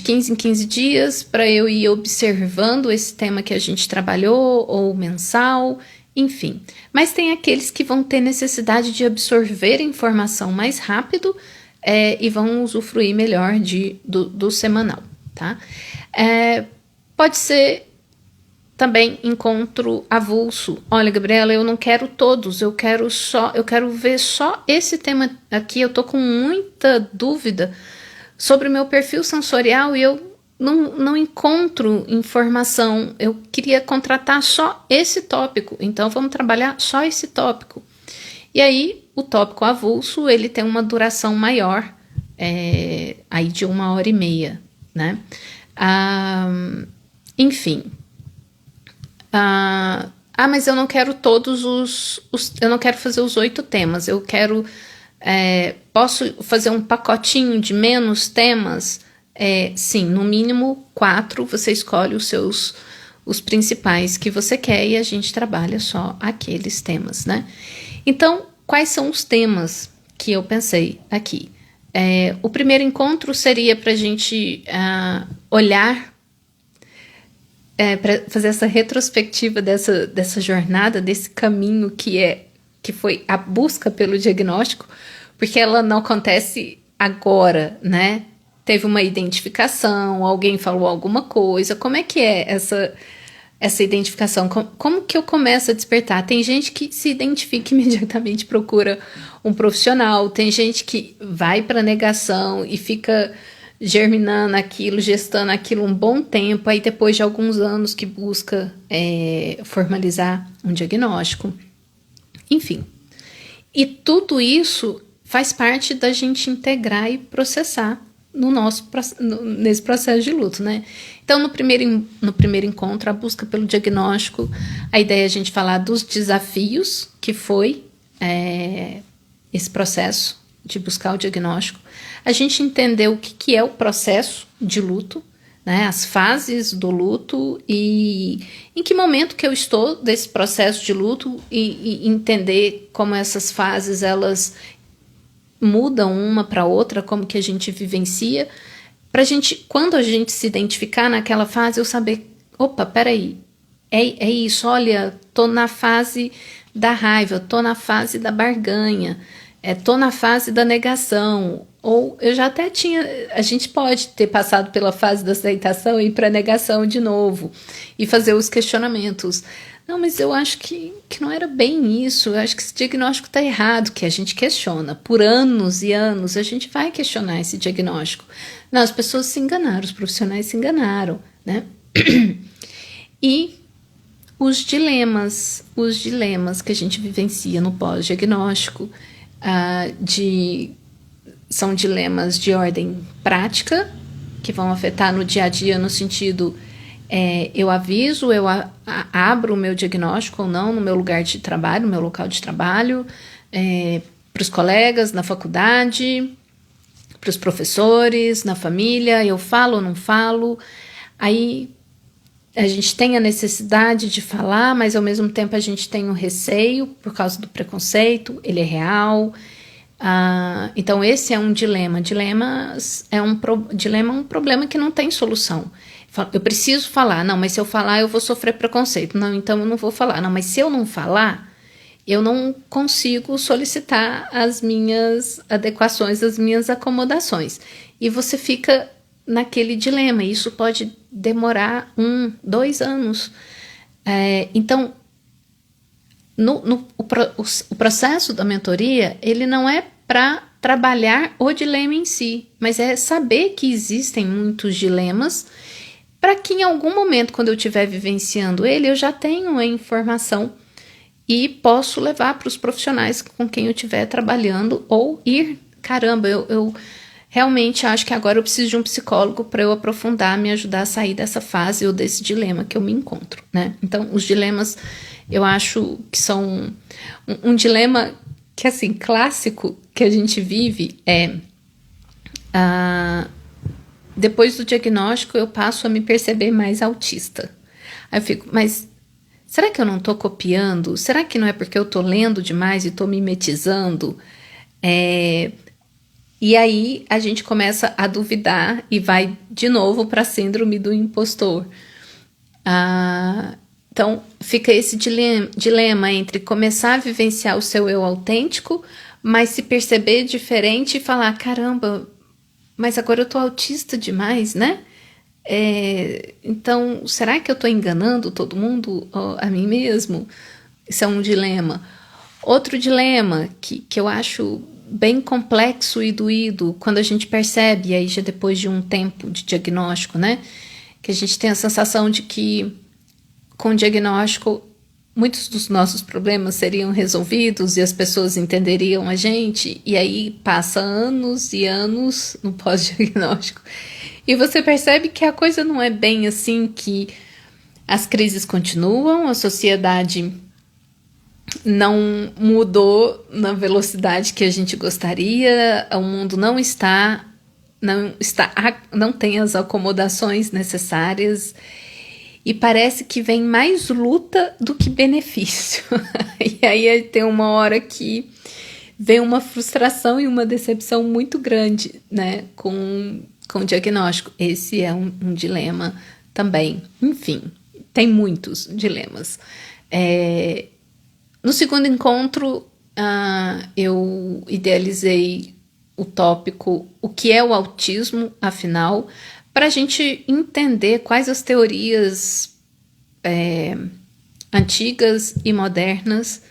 Speaker 1: 15 em 15 dias para eu ir observando esse tema que a gente trabalhou, ou mensal, enfim. Mas tem aqueles que vão ter necessidade de absorver informação mais rápido e vão usufruir melhor do semanal, tá? Pode ser também encontro avulso. Olha, Gabriela, eu não quero todos, eu quero ver só esse tema aqui. Eu tô com muita dúvida sobre o meu perfil sensorial e eu não encontro informação. Eu queria contratar só esse tópico, então vamos trabalhar só esse tópico. E aí, o tópico avulso, ele tem uma duração maior, aí de 1h30, né? Enfim. Mas eu não quero todos eu não quero fazer os 8 temas, eu quero, posso fazer um pacotinho de menos temas? Sim, no mínimo 4, você escolhe os principais que você quer e a gente trabalha só aqueles temas, né? Então, quais são os temas que eu pensei aqui? O primeiro encontro seria para a gente olhar, para fazer essa retrospectiva dessa jornada, desse caminho que foi a busca pelo diagnóstico, porque ela não acontece agora, né? Teve uma identificação, alguém falou alguma coisa. Como é que é essa identificação? Como que eu começo a despertar? Tem gente que se identifica imediatamente, procura um profissional. Tem gente que vai para negação e fica germinando aquilo, gestando aquilo um bom tempo. Aí depois de alguns anos que busca formalizar um diagnóstico. Enfim. E tudo isso faz parte da gente integrar e processar nesse processo de luto, né? Então, no primeiro encontro, a busca pelo diagnóstico, a ideia é a gente falar dos desafios que foi esse processo de buscar o diagnóstico, a gente entender o que é o processo de luto, né? As fases do luto e em que momento que eu estou desse processo de luto e entender como essas fases, elas mudam uma para outra, como que a gente vivencia, pra gente, quando a gente se identificar naquela fase, eu saber, opa, peraí, é isso, olha, tô na fase da raiva, tô na fase da barganha, tô na fase da negação, ou eu já até a gente pode ter passado pela fase da aceitação e ir pra negação de novo, e fazer os questionamentos. Não, mas eu acho que não era bem isso, eu acho que esse diagnóstico está errado, que a gente questiona. Por anos e anos a gente vai questionar esse diagnóstico. Não, as pessoas se enganaram, os profissionais se enganaram, né? E os dilemas que a gente vivencia no pós-diagnóstico, são dilemas de ordem prática, que vão afetar no dia a dia no sentido... eu aviso, eu abro o meu diagnóstico ou não no meu lugar de trabalho, no meu local de trabalho, para os colegas na faculdade, para os professores, na família, eu falo ou não falo. Aí a gente tem a necessidade de falar, mas ao mesmo tempo a gente tem um receio por causa do preconceito, ele é real. Então esse é um dilema. Dilema é um problema que não tem solução. Eu preciso falar, não, mas se eu falar eu vou sofrer preconceito, não, então eu não vou falar, não, mas se eu não falar, eu não consigo solicitar as minhas adequações, as minhas acomodações, e você fica naquele dilema, e isso pode demorar 1, 2 anos, então o processo da mentoria, ele não é para trabalhar o dilema em si, mas é saber que existem muitos dilemas, para que em algum momento, quando eu estiver vivenciando ele, eu já tenho a informação e posso levar para os profissionais com quem eu estiver trabalhando, ou caramba, eu realmente acho que agora eu preciso de um psicólogo para eu aprofundar, me ajudar a sair dessa fase ou desse dilema que eu me encontro, né? Então, os dilemas, eu acho que são um dilema que, assim, clássico que a gente vive depois do diagnóstico, eu passo a me perceber mais autista. Aí eu fico, mas será que eu não estou copiando? Será que não é porque eu estou lendo demais e estou mimetizando? E aí a gente começa a duvidar e vai de novo para a síndrome do impostor. Então fica esse dilema entre começar a vivenciar o seu eu autêntico, mas se perceber diferente e falar, caramba, mas agora eu tô autista demais, né? Então, será que eu tô enganando todo mundo, a mim mesmo? Isso é um dilema. Outro dilema que eu acho bem complexo e doído, quando a gente percebe, aí já depois de um tempo de diagnóstico, né? Que a gente tem a sensação de que com o diagnóstico muitos dos nossos problemas seriam resolvidos e as pessoas entenderiam a gente, e aí passa anos e anos no pós-diagnóstico e você percebe que a coisa não é bem assim, que as crises continuam, a sociedade não mudou na velocidade que a gente gostaria, o mundo não tem as acomodações necessárias. E parece que vem mais luta do que benefício. E aí tem uma hora que vem uma frustração e uma decepção muito grande, né, com o diagnóstico. Esse é um dilema também. Enfim, tem muitos dilemas. No segundo encontro, eu idealizei o tópico o que é o autismo, afinal, para a gente entender quais as teorias antigas e modernas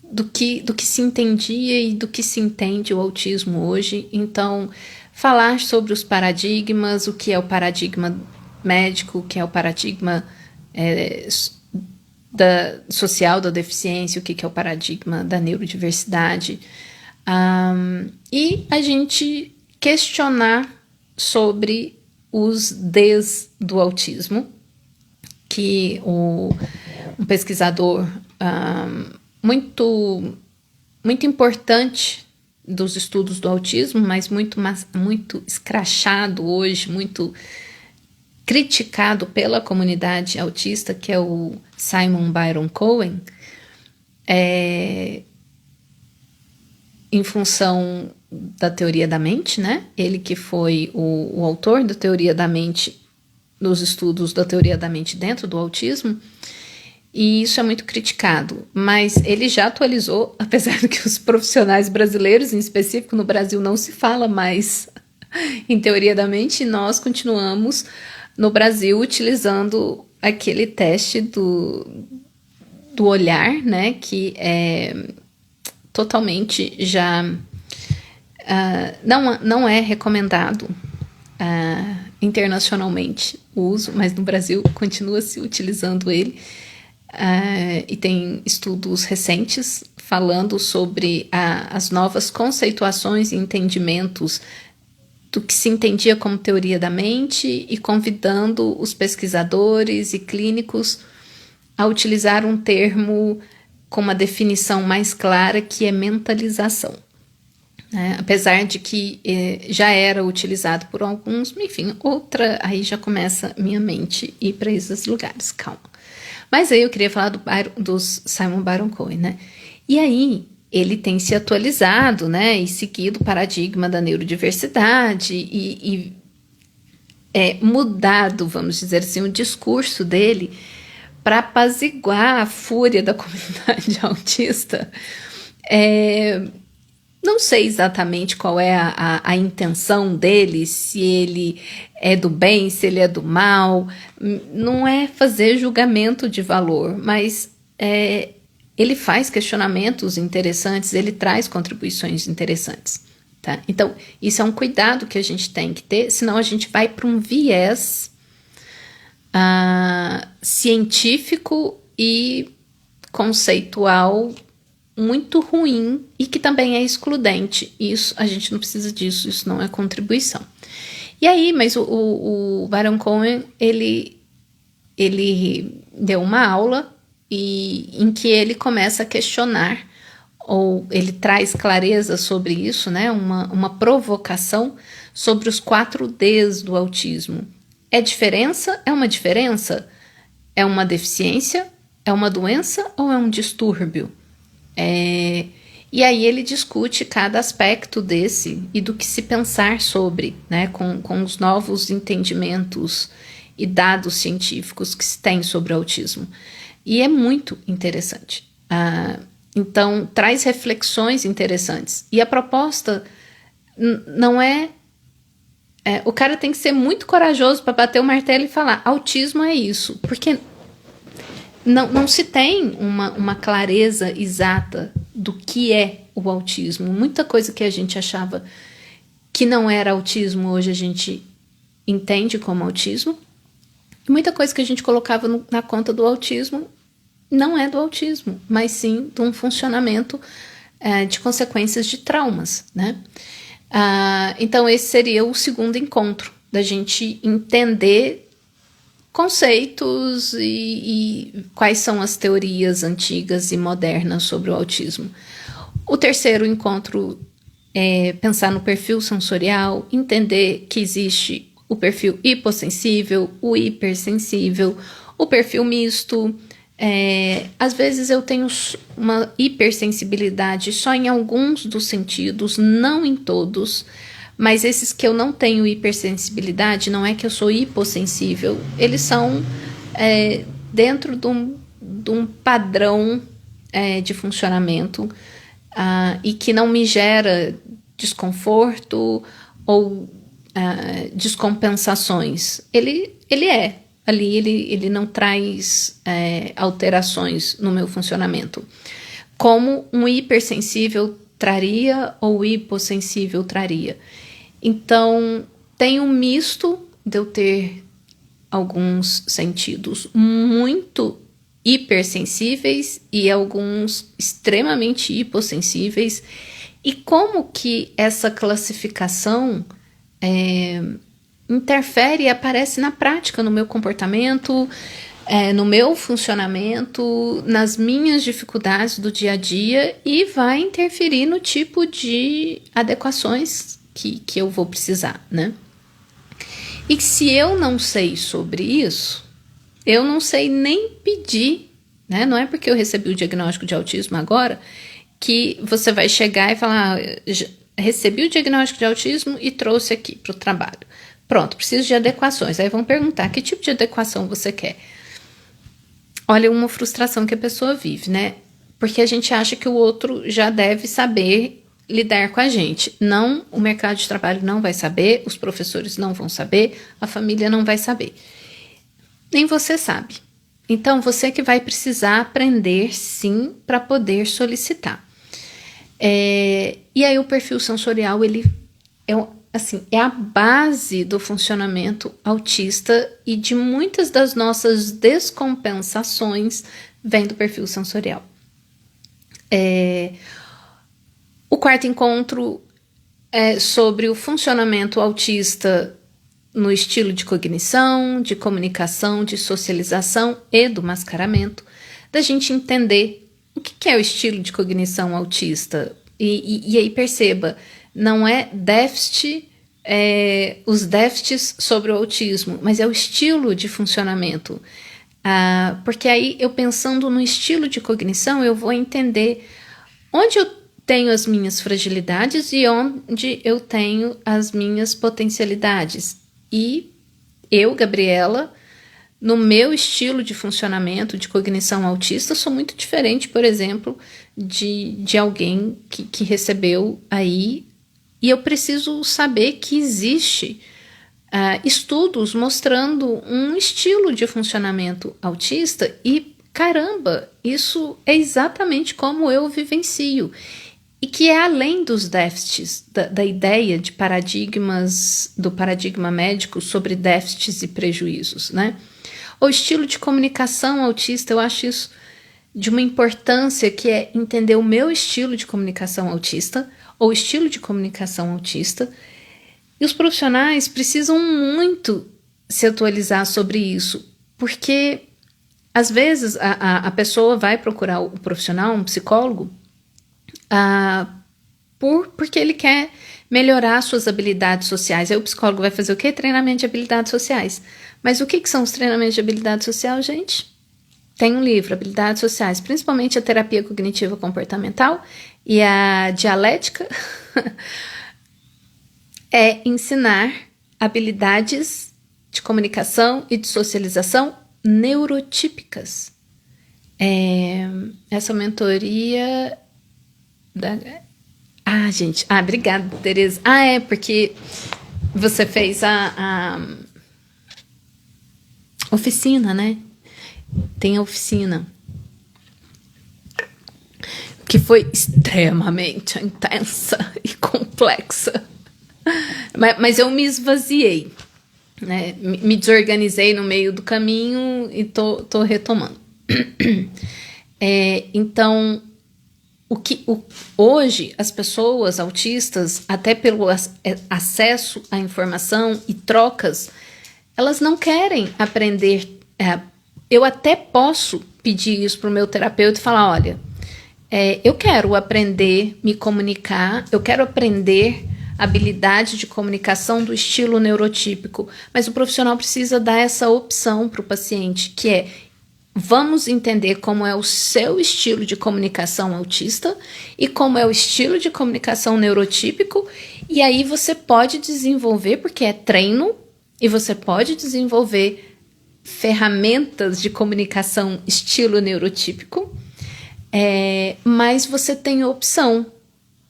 Speaker 1: do que se entendia e do que se entende o autismo hoje. Então, falar sobre os paradigmas, o que é o paradigma médico, o que é o paradigma social da deficiência, o que é o paradigma da neurodiversidade, e a gente questionar sobre os Ds do autismo, que um pesquisador muito importante dos estudos do autismo, mas muito escrachado hoje, muito criticado pela comunidade autista, que é o Simon Baron-Cohen, em função da teoria da mente, né? Ele que foi o autor da teoria da mente, nos estudos da teoria da mente dentro do autismo, e isso é muito criticado, mas ele já atualizou, apesar de que os profissionais brasileiros, em específico no Brasil, não se fala mais em teoria da mente, e nós continuamos no Brasil utilizando aquele teste do olhar, né, que é totalmente já não é recomendado internacionalmente o uso, mas no Brasil continua se utilizando ele. E tem estudos recentes falando sobre as novas conceituações e entendimentos do que se entendia como teoria da mente e convidando os pesquisadores e clínicos a utilizar um termo com uma definição mais clara, que é mentalização. Apesar de que já era utilizado por alguns, enfim, aí já começa minha mente ir para esses lugares, calma. Mas aí eu queria falar dos Simon Baron-Cohen, né? E aí ele tem se atualizado, né, e seguido o paradigma da neurodiversidade e mudado, vamos dizer assim, o discurso dele para apaziguar a fúria da comunidade autista. Não sei exatamente qual é a intenção dele, se ele é do bem, se ele é do mal. Não é fazer julgamento de valor, mas ele faz questionamentos interessantes, ele traz contribuições interessantes. Tá? Então, isso é um cuidado que a gente tem que ter, senão a gente vai para um viés científico e conceitual muito ruim e que também é excludente. Isso, a gente não precisa disso, isso não é contribuição. E aí, mas o Baron-Cohen, ele deu uma aula em que ele começa a questionar, ou ele traz clareza sobre isso, né? Uma provocação sobre os 4 Ds do autismo. É diferença? É uma diferença? É uma deficiência? É uma doença ou é um distúrbio? E aí ele discute cada aspecto desse e do que se pensar sobre, né, com os novos entendimentos e dados científicos que se tem sobre o autismo. E é muito interessante. Então, traz reflexões interessantes. E a proposta não é... o cara tem que ser muito corajoso para bater o martelo e falar, autismo é isso. Porque não se tem uma clareza exata do que é o autismo. Muita coisa que a gente achava que não era autismo, hoje a gente entende como autismo. E muita coisa que a gente colocava na conta do autismo não é do autismo, mas sim de um funcionamento de consequências de traumas, né? Então esse seria o segundo encontro, da gente entender conceitos e quais são as teorias antigas e modernas sobre o autismo. O terceiro encontro é pensar no perfil sensorial, entender que existe o perfil hipossensível, o hipersensível, o perfil misto. Às vezes eu tenho uma hipersensibilidade só em alguns dos sentidos, não em todos, mas esses que eu não tenho hipersensibilidade, não é que eu sou hipossensível, eles são dentro de um padrão de funcionamento e que não me gera desconforto ou descompensações. Ele é. Ali ele não traz alterações no meu funcionamento. Como um hipersensível traria ou hipossensível traria. Então, tem um misto de eu ter alguns sentidos muito hipersensíveis e alguns extremamente hipossensíveis. E como que essa classificação interfere e aparece na prática, no meu comportamento, no meu funcionamento, nas minhas dificuldades do dia a dia e vai interferir no tipo de adequações que eu vou precisar, né? E se eu não sei sobre isso, eu não sei nem pedir, né? Não é porque eu recebi o diagnóstico de autismo agora que você vai chegar e falar, recebi o diagnóstico de autismo e trouxe aqui para o trabalho. Pronto, preciso de adequações. Aí vão perguntar, que tipo de adequação você quer? Olha, uma frustração que a pessoa vive, né? Porque a gente acha que o outro já deve saber lidar com a gente. Não, o mercado de trabalho não vai saber, os professores não vão saber, a família não vai saber. Nem você sabe. Então, você que vai precisar aprender, sim, para poder solicitar. E aí o perfil sensorial, ele é a base do funcionamento autista e de muitas das nossas descompensações vem do perfil sensorial. O quarto encontro é sobre o funcionamento autista no estilo de cognição, de comunicação, de socialização e do mascaramento, da gente entender o que é o estilo de cognição autista. E aí perceba, não é déficit, os déficits sobre o autismo, mas é o estilo de funcionamento. Porque aí eu pensando no estilo de cognição, eu vou entender onde eu tenho as minhas fragilidades e onde eu tenho as minhas potencialidades. E eu, Gabriela, no meu estilo de funcionamento, de cognição autista, sou muito diferente, por exemplo, de alguém que recebeu aí. E eu preciso saber que existe estudos mostrando um estilo de funcionamento autista e, caramba, isso é exatamente como eu vivencio. E que é além dos déficits, da ideia de paradigmas, do paradigma médico sobre déficits e prejuízos, né? O estilo de comunicação autista, eu acho isso de uma importância que é entender o meu estilo de comunicação autista, ou estilo de comunicação autista, e os profissionais precisam muito se atualizar sobre isso, porque às vezes a pessoa vai procurar o profissional, um psicólogo, porque ele quer melhorar suas habilidades sociais. Aí o psicólogo vai fazer o quê? Treinamento de habilidades sociais. Mas o que são os treinamentos de habilidade social, gente? Tem um livro, Habilidades Sociais, principalmente a terapia cognitiva comportamental e a dialética, é ensinar habilidades de comunicação e de socialização neurotípicas. Essa mentoria... gente. Obrigada, Tereza. Porque você fez a oficina, né? Tem a oficina. Que foi extremamente intensa e complexa. Mas eu me esvaziei, né? Me desorganizei no meio do caminho e tô retomando. Então... Hoje, as pessoas autistas, até pelo acesso à informação e trocas, elas não querem aprender. Eu até posso pedir isso para o meu terapeuta e falar, olha, eu quero aprender me comunicar, eu quero aprender habilidade de comunicação do estilo neurotípico, mas o profissional precisa dar essa opção para o paciente, que é: vamos entender como é o seu estilo de comunicação autista e como é o estilo de comunicação neurotípico, e aí você pode desenvolver, porque é treino, e você pode desenvolver ferramentas de comunicação estilo neurotípico Mas você tem opção.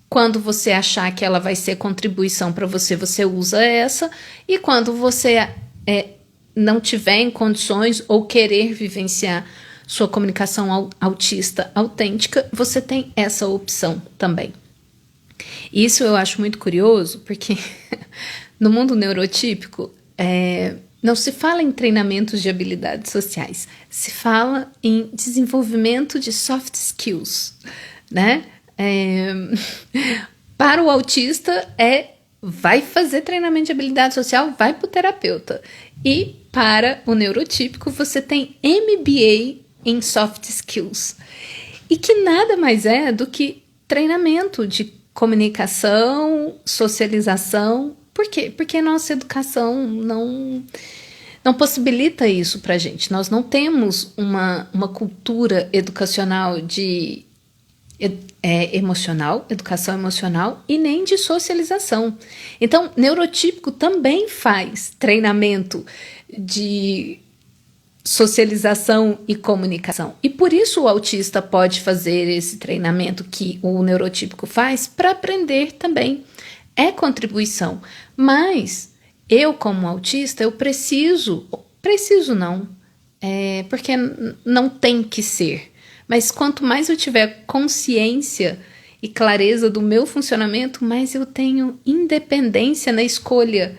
Speaker 1: Quando você achar que ela vai ser contribuição para você, você usa essa. E quando você não tiver em condições ou querer vivenciar sua comunicação autista autêntica, você tem essa opção também. Isso eu acho muito curioso, porque no mundo neurotípico, não se fala em treinamentos de habilidades sociais, se fala em desenvolvimento de soft skills, né? Para o autista vai fazer treinamento de habilidade social, vai para o terapeuta. E para o neurotípico você tem MBA em soft skills. E que nada mais é do que treinamento de comunicação, socialização. Por quê? Porque a nossa educação não possibilita isso para a gente. Nós não temos uma cultura educacional de educação emocional e nem de socialização. Então, neurotípico também faz treinamento de socialização e comunicação. E por isso o autista pode fazer esse treinamento que o neurotípico faz para aprender também. É contribuição. Mas eu, como autista, eu preciso não, porque não tem que ser. Mas quanto mais eu tiver consciência e clareza do meu funcionamento, mais eu tenho independência na escolha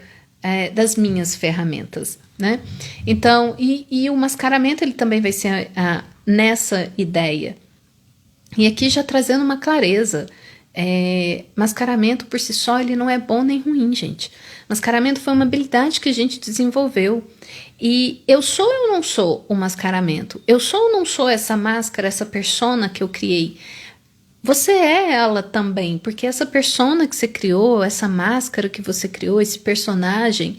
Speaker 1: das minhas ferramentas, né? Então, e o mascaramento ele também vai ser nessa ideia. E aqui já trazendo uma clareza, mascaramento por si só ele não é bom nem ruim, gente. Mascaramento foi uma habilidade que a gente desenvolveu. E eu sou ou não sou o mascaramento? Eu sou ou não sou essa máscara, essa persona que eu criei? Você é ela também, porque essa persona que você criou, essa máscara que você criou, esse personagem,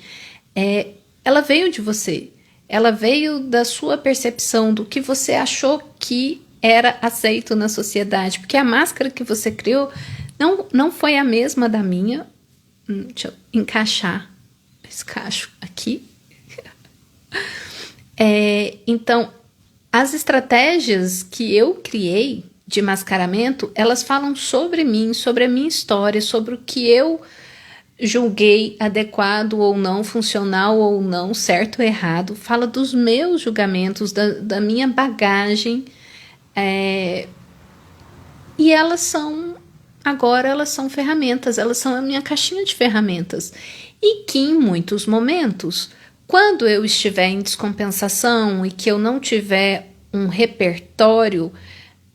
Speaker 1: ela veio de você. Ela veio da sua percepção, do que você achou que era aceito na sociedade. Porque a máscara que você criou não foi a mesma da minha. Deixa eu encaixar esse cacho aqui. Então, as estratégias que eu criei de mascaramento, elas falam sobre mim, sobre a minha história, sobre o que eu julguei adequado ou não, funcional ou não, certo ou errado. Fala dos meus julgamentos, da minha bagagem. E elas são ferramentas, elas são a minha caixinha de ferramentas. E que em muitos momentos, quando eu estiver em descompensação e que eu não tiver um repertório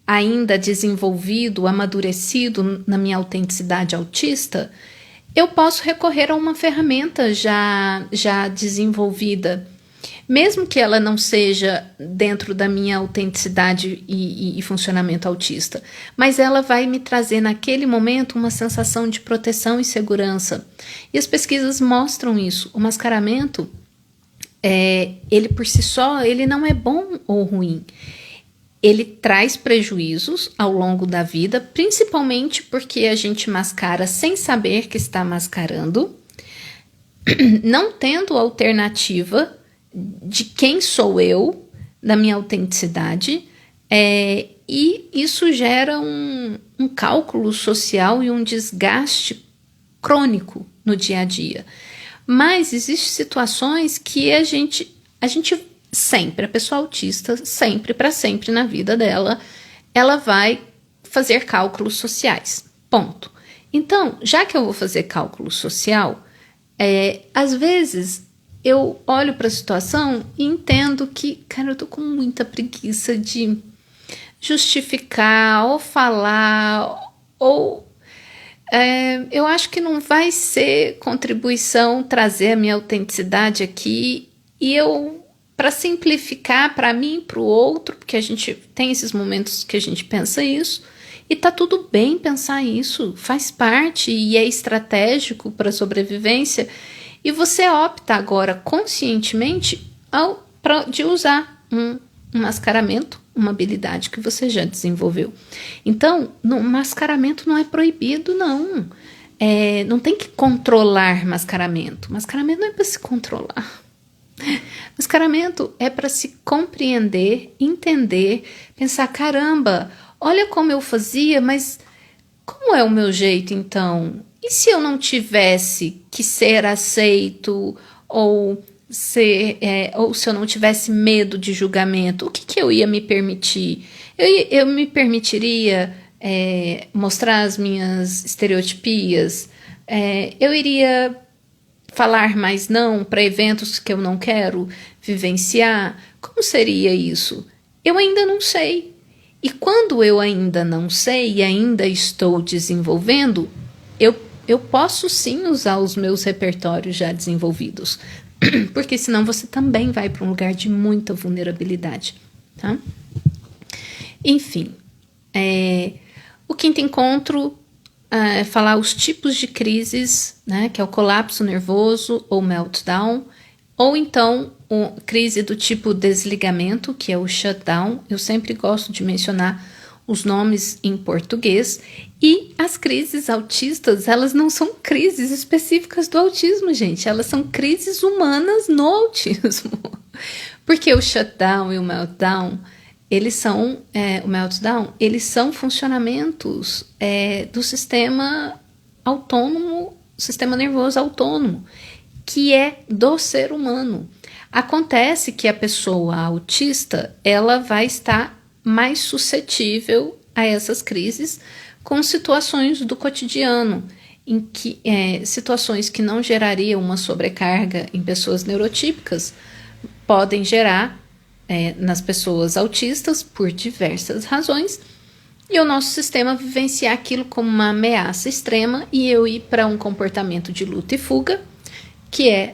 Speaker 1: ainda desenvolvido, amadurecido na minha autenticidade autista, eu posso recorrer a uma ferramenta já desenvolvida, mesmo que ela não seja dentro da minha autenticidade e funcionamento autista, mas ela vai me trazer naquele momento uma sensação de proteção e segurança. E as pesquisas mostram isso. O mascaramento, ele por si só, ele não é bom ou ruim. Ele traz prejuízos ao longo da vida, principalmente porque a gente mascara sem saber que está mascarando, não tendo alternativa de quem sou eu, da minha autenticidade, e isso gera um cálculo social e um desgaste crônico no dia a dia. Mas existem situações que a gente sempre, a pessoa autista, sempre, para sempre na vida dela, ela vai fazer cálculos sociais, ponto. Então, já que eu vou fazer cálculo social, às vezes eu olho para a situação e entendo que, cara, eu tô com muita preguiça de justificar ou falar, ou eu acho que não vai ser contribuição trazer a minha autenticidade aqui, e eu, para simplificar para mim e para o outro, porque a gente tem esses momentos que a gente pensa isso, e tá tudo bem pensar isso, faz parte e é estratégico para a sobrevivência, e você opta agora conscientemente de usar um mascaramento, uma habilidade que você já desenvolveu. Então, mascaramento não é proibido, não. Não tem que controlar mascaramento. Mascaramento não é para se controlar. Mascaramento é para se compreender, entender, pensar, caramba, olha como eu fazia, mas como é o meu jeito então? E se eu não tivesse que ser aceito ou ou se eu não tivesse medo de julgamento, o que eu ia me permitir? Eu me permitiria mostrar as minhas estereotipias? Eu iria falar mais não para eventos que eu não quero vivenciar? Como seria isso? Eu ainda não sei. E quando eu ainda não sei e ainda estou desenvolvendo, eu posso sim usar os meus repertórios já desenvolvidos. Porque senão você também vai para um lugar de muita vulnerabilidade. Tá? Enfim, o quinto encontro é falar os tipos de crises, né, que é o colapso nervoso ou meltdown, ou então crise do tipo desligamento, que é o shutdown. Eu sempre gosto de mencionar os nomes em português. E as crises autistas, elas não são crises específicas do autismo, gente. Elas são crises humanas no autismo. Porque o shutdown e o meltdown, eles são funcionamentos do sistema autônomo, sistema nervoso autônomo, que é do ser humano. Acontece que a pessoa autista, ela vai estar mais suscetível a essas crises com situações do cotidiano, em que situações que não gerariam uma sobrecarga em pessoas neurotípicas podem gerar nas pessoas autistas por diversas razões, e o nosso sistema vivenciar aquilo como uma ameaça extrema e eu ir para um comportamento de luta e fuga, que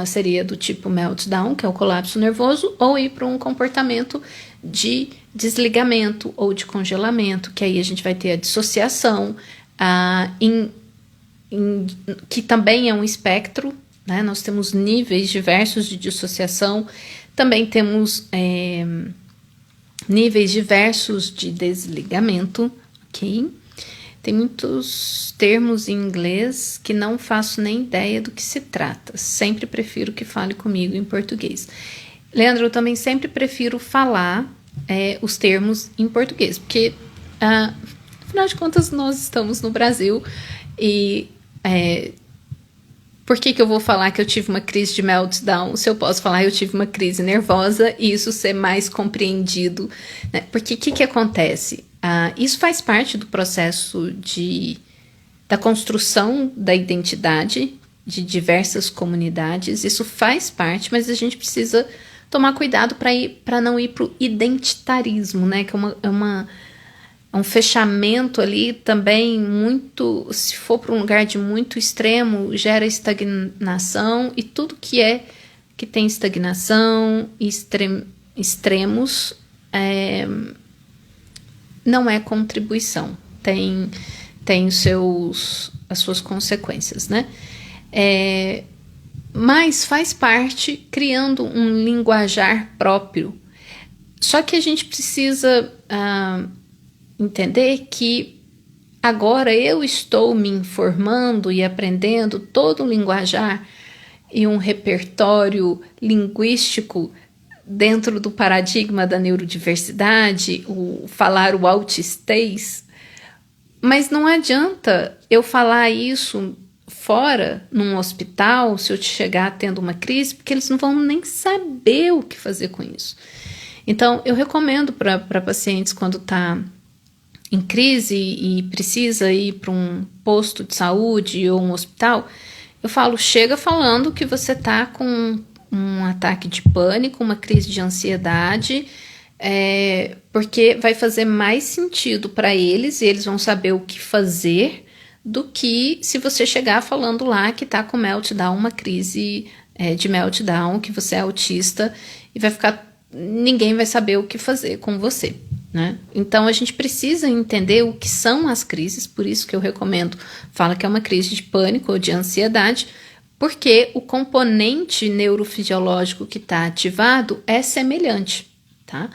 Speaker 1: seria do tipo meltdown, que é o colapso nervoso, ou ir para um comportamento de desligamento ou de congelamento, que aí a gente vai ter a dissociação, que também é um espectro, né? Nós temos níveis diversos de dissociação, também temos níveis diversos de desligamento, ok? Tem muitos termos em inglês que não faço nem ideia do que se trata. Sempre prefiro que fale comigo em português. Leandro, eu também sempre prefiro falar os termos em português, porque, afinal de contas, nós estamos no Brasil e por que eu vou falar que eu tive uma crise de meltdown se eu posso falar que eu tive uma crise nervosa e isso ser mais compreendido, né? Porque o que acontece? Isso faz parte do processo da construção da identidade de diversas comunidades, isso faz parte, mas a gente precisa tomar cuidado para não ir para o identitarismo, né? Que é um fechamento ali também muito, se for para um lugar de muito extremo, gera estagnação, e tudo que tem estagnação e extremos não é contribuição, tem as suas consequências, né? Mas faz parte, criando um linguajar próprio. Só que a gente precisa entender que agora eu estou me informando e aprendendo todo um linguajar e um repertório linguístico dentro do paradigma da neurodiversidade, falar o autistês, mas não adianta eu falar isso fora, num hospital, se eu chegar tendo uma crise, porque eles não vão nem saber o que fazer com isso. Então, eu recomendo para pacientes quando está em crise e precisa ir para um posto de saúde ou um hospital, eu falo, chega falando que você está com um ataque de pânico, uma crise de ansiedade, porque vai fazer mais sentido para eles e eles vão saber o que fazer do que se você chegar falando lá que está com meltdown, uma crise de meltdown, que você é autista e ninguém vai saber o que fazer com você, né? Então a gente precisa entender o que são as crises, por isso que eu recomendo, fala que é uma crise de pânico ou de ansiedade, porque o componente neurofisiológico que está ativado é semelhante, tá?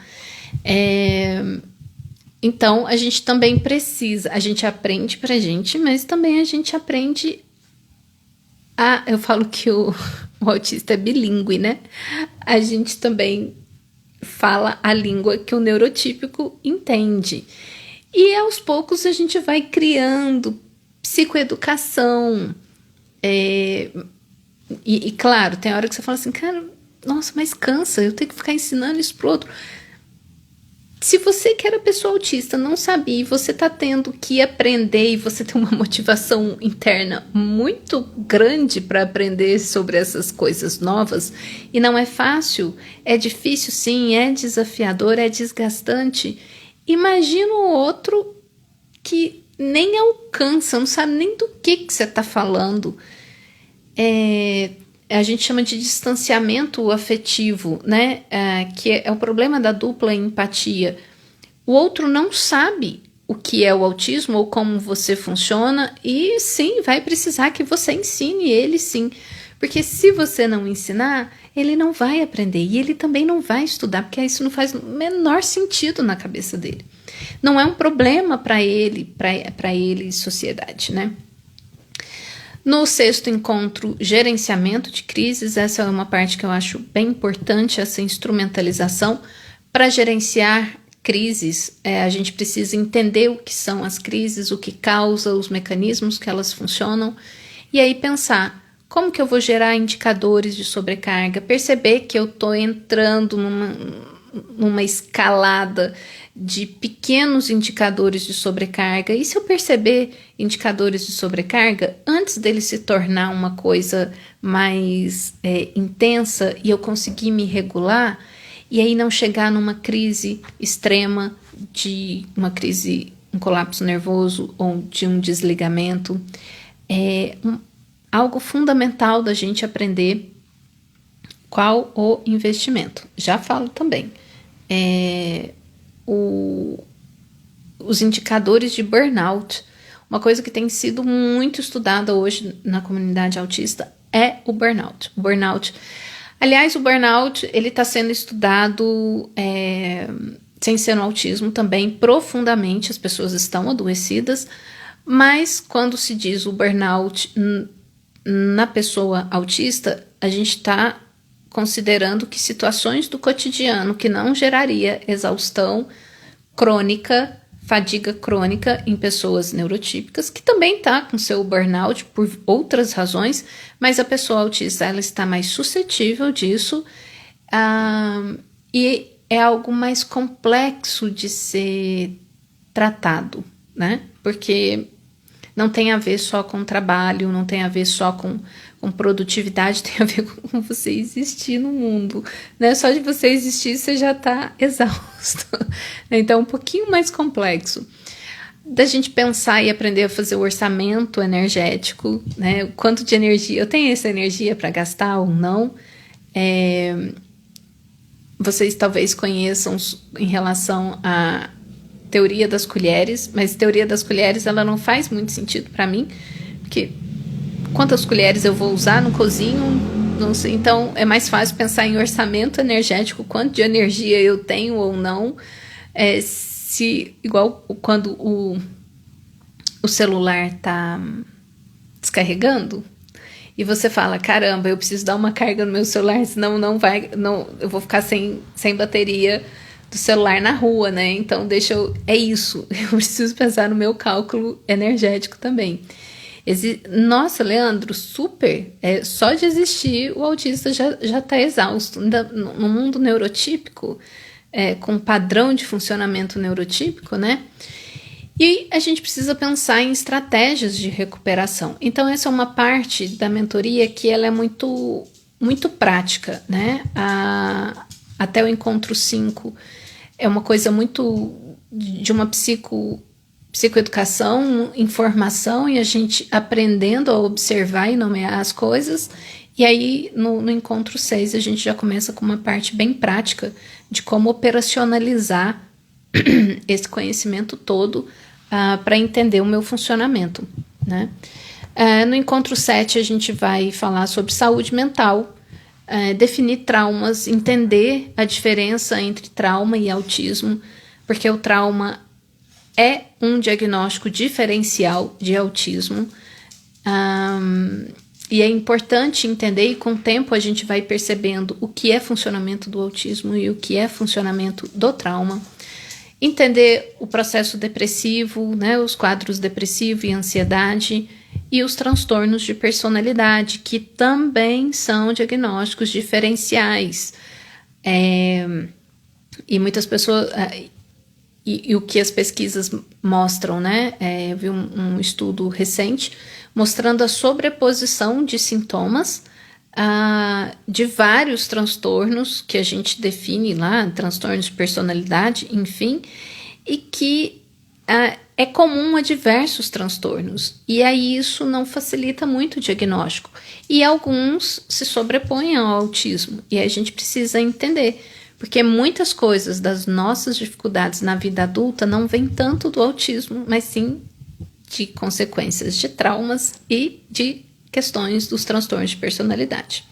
Speaker 1: Então, a gente também precisa, a gente aprende pra gente, mas também a gente aprende eu falo que o autista é bilíngue, né? A gente também fala a língua que o neurotípico entende. E aos poucos a gente vai criando psicoeducação. E claro, tem hora que você fala assim, cara, nossa, mas cansa, eu tenho que ficar ensinando isso pro outro. Se você que era pessoa autista não sabia e você tá tendo que aprender e você tem uma motivação interna muito grande para aprender sobre essas coisas novas e não é fácil, é difícil sim, é desafiador, é desgastante. Imagina o outro que nem alcança, não sabe nem do que você tá falando. A gente chama de distanciamento afetivo, né? Que é o problema da dupla empatia. O outro não sabe o que é o autismo ou como você funciona e sim, vai precisar que você ensine ele sim. Porque se você não ensinar, ele não vai aprender e ele também não vai estudar, porque isso não faz o menor sentido na cabeça dele. Não é um problema para ele e sociedade, né? No 6º encontro, gerenciamento de crises, essa é uma parte que eu acho bem importante, essa instrumentalização. Para gerenciar crises, a gente precisa entender o que são as crises, o que causa, os mecanismos que elas funcionam, e aí pensar, como que eu vou gerar indicadores de sobrecarga, perceber que eu estou entrando numa escalada de pequenos indicadores de sobrecarga, e se eu perceber indicadores de sobrecarga, antes dele se tornar uma coisa mais intensa e eu conseguir me regular, e aí não chegar numa crise extrema, de uma crise, um colapso nervoso ou de um desligamento, algo fundamental da gente aprender qual o investimento. Já falo também. Os indicadores de burnout. Uma coisa que tem sido muito estudada hoje na comunidade autista é o burnout. Aliás, o burnout ele está sendo estudado sem ser no autismo também profundamente. As pessoas estão adoecidas, mas quando se diz o burnout na pessoa autista, a gente está considerando que situações do cotidiano que não geraria exaustão crônica, fadiga crônica em pessoas neurotípicas, que também está com seu burnout por outras razões, mas a pessoa autista ela está mais suscetível disso, e é algo mais complexo de ser tratado, né? Porque não tem a ver só com trabalho, não tem a ver só com produtividade, tem a ver com você existir no mundo, né? Só de você existir, você já está exausto. Então, um pouquinho mais complexo. Da gente pensar e aprender a fazer o orçamento energético, né? O quanto de energia, eu tenho essa energia para gastar ou não. Vocês talvez conheçam em relação à teoria das colheres, mas teoria das colheres, ela não faz muito sentido para mim, porque quantas colheres eu vou usar no cozinho, não sei. Então é mais fácil pensar em orçamento energético, quanto de energia eu tenho ou não, igual quando o celular está descarregando e você fala, caramba, eu preciso dar uma carga no meu celular, senão eu vou ficar sem bateria do celular na rua, né? Então é isso, eu preciso pensar no meu cálculo energético também. Nossa, Leandro, super, só de existir o autista já está exausto. No mundo neurotípico, com padrão de funcionamento neurotípico, né? E a gente precisa pensar em estratégias de recuperação. Então essa é uma parte da mentoria que ela é muito, muito prática, né? Até o encontro 5 é uma coisa muito de uma psicoeducação, informação, e a gente aprendendo a observar e nomear as coisas. E aí, no encontro 6, a gente já começa com uma parte bem prática de como operacionalizar esse conhecimento todo para entender o meu funcionamento, né? No encontro 7, a gente vai falar sobre saúde mental, definir traumas, entender a diferença entre trauma e autismo, porque o trauma é um diagnóstico diferencial de autismo, e é importante entender, e com o tempo a gente vai percebendo o que é funcionamento do autismo e o que é funcionamento do trauma. entender o processo depressivo, né, os quadros depressivos e ansiedade, e os transtornos de personalidade, que também são diagnósticos diferenciais. E muitas pessoas... E o que as pesquisas mostram, né? Eu vi um estudo recente mostrando a sobreposição de sintomas de vários transtornos que a gente define lá, transtornos de personalidade, enfim, e que é comum a diversos transtornos. E aí isso não facilita muito o diagnóstico. E alguns se sobrepõem ao autismo. E aí a gente precisa entender. Porque muitas coisas das nossas dificuldades na vida adulta não vêm tanto do autismo, mas sim de consequências de traumas e de questões dos transtornos de personalidade.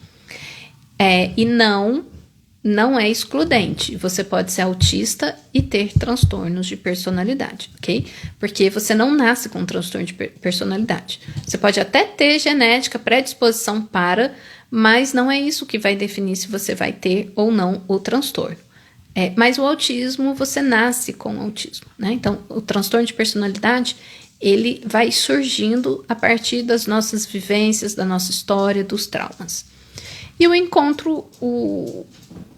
Speaker 1: E não é excludente. Você pode ser autista e ter transtornos de personalidade, ok? Porque você não nasce com um transtorno de personalidade. Você pode até ter genética, predisposição para... mas não é isso que vai definir se você vai ter ou não o transtorno. Mas o autismo, você nasce com autismo, né? Então, o transtorno de personalidade, ele vai surgindo a partir das nossas vivências, da nossa história, dos traumas. E o encontro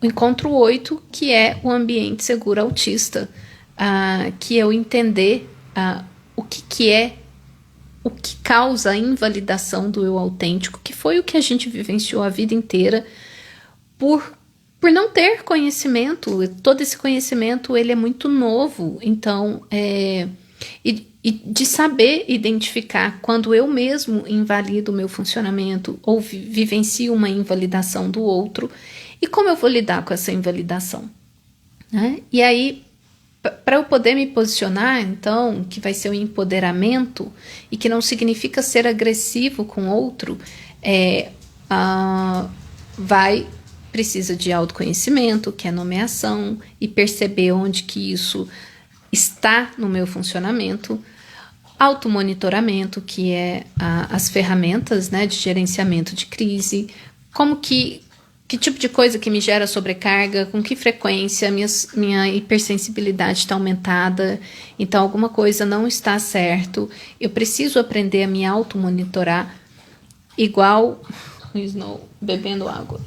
Speaker 1: 8, que é o ambiente seguro autista, que eu entender o que causa a invalidação do eu autêntico, que foi o que a gente vivenciou a vida inteira por não ter conhecimento. Todo esse conhecimento, ele é muito novo, então, e de saber identificar quando eu mesmo invalido o meu funcionamento ou vivencio uma invalidação do outro, e como eu vou lidar com essa invalidação, né? E aí, para eu poder me posicionar, então, que vai ser o empoderamento, e que não significa ser agressivo com o outro, precisa de autoconhecimento, que é nomeação, e perceber onde que isso está no meu funcionamento, automonitoramento, que é as ferramentas, né, de gerenciamento de crise, que tipo de coisa que me gera sobrecarga, com que frequência minha hipersensibilidade está aumentada, então alguma coisa não está certo, eu preciso aprender a me automonitorar, igual o Snow bebendo água.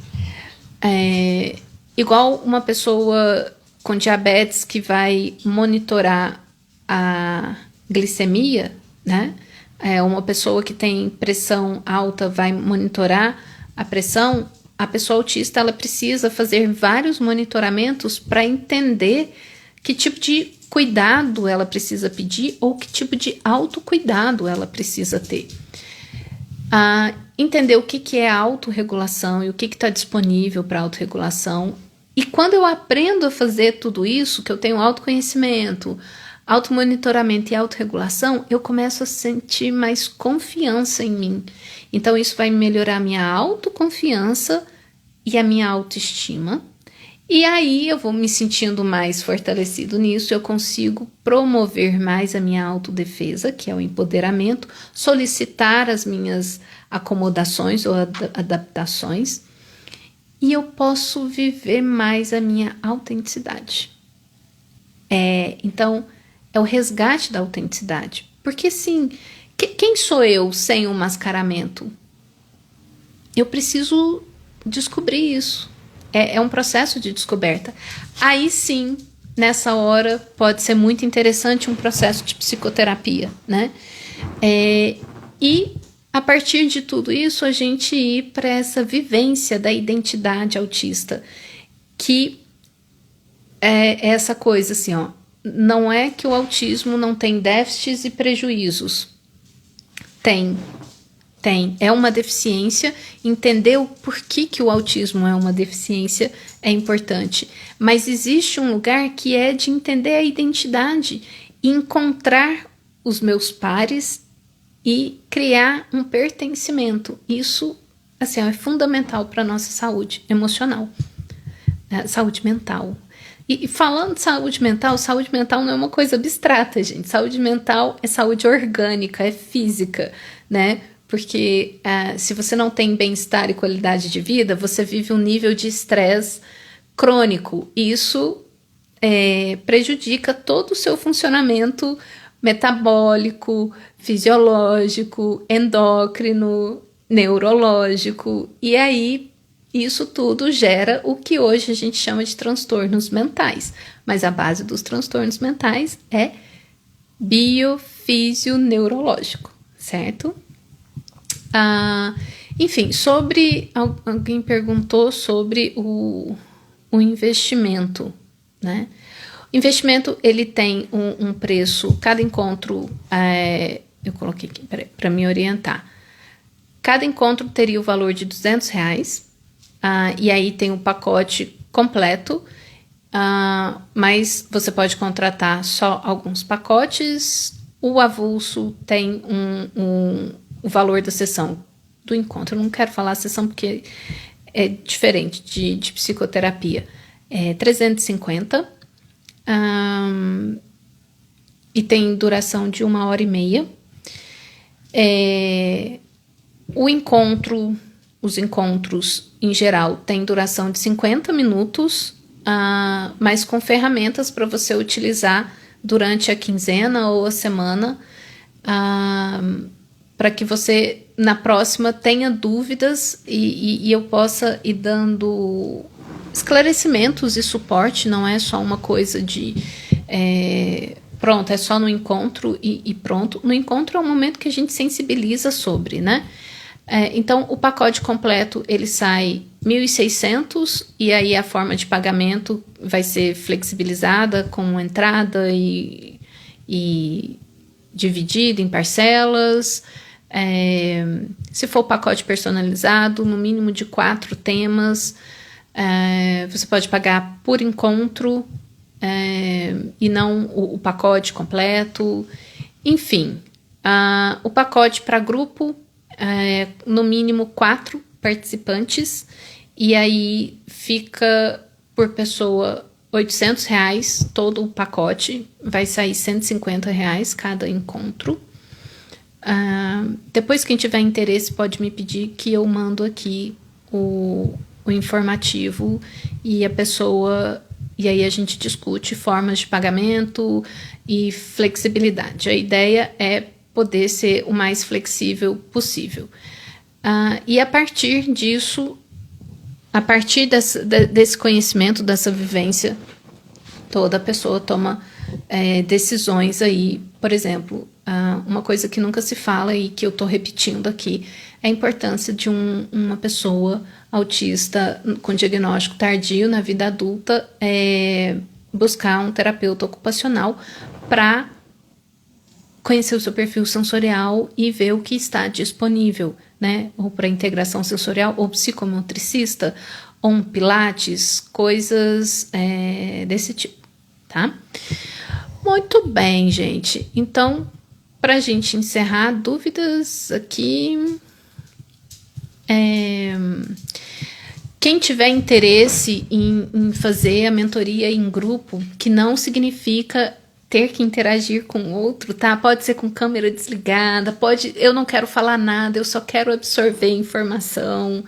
Speaker 1: Igual uma pessoa com diabetes que vai monitorar a glicemia, né? Uma pessoa que tem pressão alta vai monitorar a pressão. A pessoa autista, ela precisa fazer vários monitoramentos para entender que tipo de cuidado ela precisa pedir ou que tipo de autocuidado ela precisa ter. Entender o que é autorregulação e o que está disponível para autorregulação. E quando eu aprendo a fazer tudo isso, que eu tenho autoconhecimento, automonitoramento e autorregulação, eu começo a sentir mais confiança em mim. Então, isso vai melhorar a minha autoconfiança e a minha autoestima. E aí, eu vou me sentindo mais fortalecido nisso, eu consigo promover mais a minha autodefesa, que é o empoderamento, solicitar as minhas acomodações ou adaptações, e eu posso viver mais a minha autenticidade. Então, é o resgate da autenticidade. Porque, sim, quem sou eu sem o mascaramento? Eu preciso descobrir isso. É um processo de descoberta. Aí, sim, nessa hora, pode ser muito interessante um processo de psicoterapia, né? E, a partir de tudo isso, a gente ir para essa vivência da identidade autista, que é essa coisa assim, ó, não é que o autismo não tem déficits e prejuízos. Tem. É uma deficiência. Entender o porquê que o autismo é uma deficiência é importante. Mas existe um lugar que é de entender a identidade, encontrar os meus pares e criar um pertencimento. Isso, assim, é fundamental para a nossa saúde emocional, né? Saúde mental. E falando de saúde mental não é uma coisa abstrata, gente. Saúde mental é saúde orgânica, é física, né? Porque se você não tem bem-estar e qualidade de vida, você vive um nível de estresse crônico. E isso prejudica todo o seu funcionamento metabólico, fisiológico, endócrino, neurológico, e aí isso tudo gera o que hoje a gente chama de transtornos mentais, mas a base dos transtornos mentais é biofisioneurológico, certo? Enfim, alguém perguntou sobre o investimento, né? O investimento, ele tem um preço, cada encontro, eu coloquei aqui para me orientar, cada encontro teria o valor de R$200, e aí tem o pacote completo, mas você pode contratar só alguns pacotes. O avulso tem o valor da sessão do encontro. Eu não quero falar a sessão porque é diferente de psicoterapia. É 350 e tem duração de 1h30. Os encontros, em geral, têm duração de 50 minutos, mas com ferramentas para você utilizar durante a quinzena ou a semana, para que você, na próxima, tenha dúvidas e eu possa ir dando esclarecimentos e suporte. Não é só uma coisa de pronto, é só no encontro e pronto. No encontro é um momento que a gente sensibiliza sobre, né? Então, o pacote completo, ele sai 1.600, e aí a forma de pagamento vai ser flexibilizada com entrada e dividida em parcelas. Se for pacote personalizado, no mínimo de 4 temas, você pode pagar por encontro e não o pacote completo. Enfim, o pacote para grupo, no mínimo 4 participantes, e aí fica por pessoa R$800, todo o pacote, vai sair R$150 cada encontro. Depois, quem tiver interesse pode me pedir que eu mando aqui o informativo e aí a gente discute formas de pagamento e flexibilidade. A ideia é poder ser o mais flexível possível. E a partir disso, a partir desse conhecimento, dessa vivência, toda pessoa toma decisões aí. Por exemplo, uma coisa que nunca se fala e que eu estou repetindo aqui é a importância de uma pessoa autista com diagnóstico tardio na vida adulta buscar um terapeuta ocupacional para conhecer o seu perfil sensorial e ver o que está disponível, né? Ou para integração sensorial, ou psicomotricista, ou um pilates, coisas desse tipo, tá? Muito bem, gente. Então, para a gente encerrar, dúvidas aqui. Quem tiver interesse em fazer a mentoria em grupo, que não significa ter que interagir com o outro, tá? Pode ser com câmera desligada, eu não quero falar nada, eu só quero absorver informação.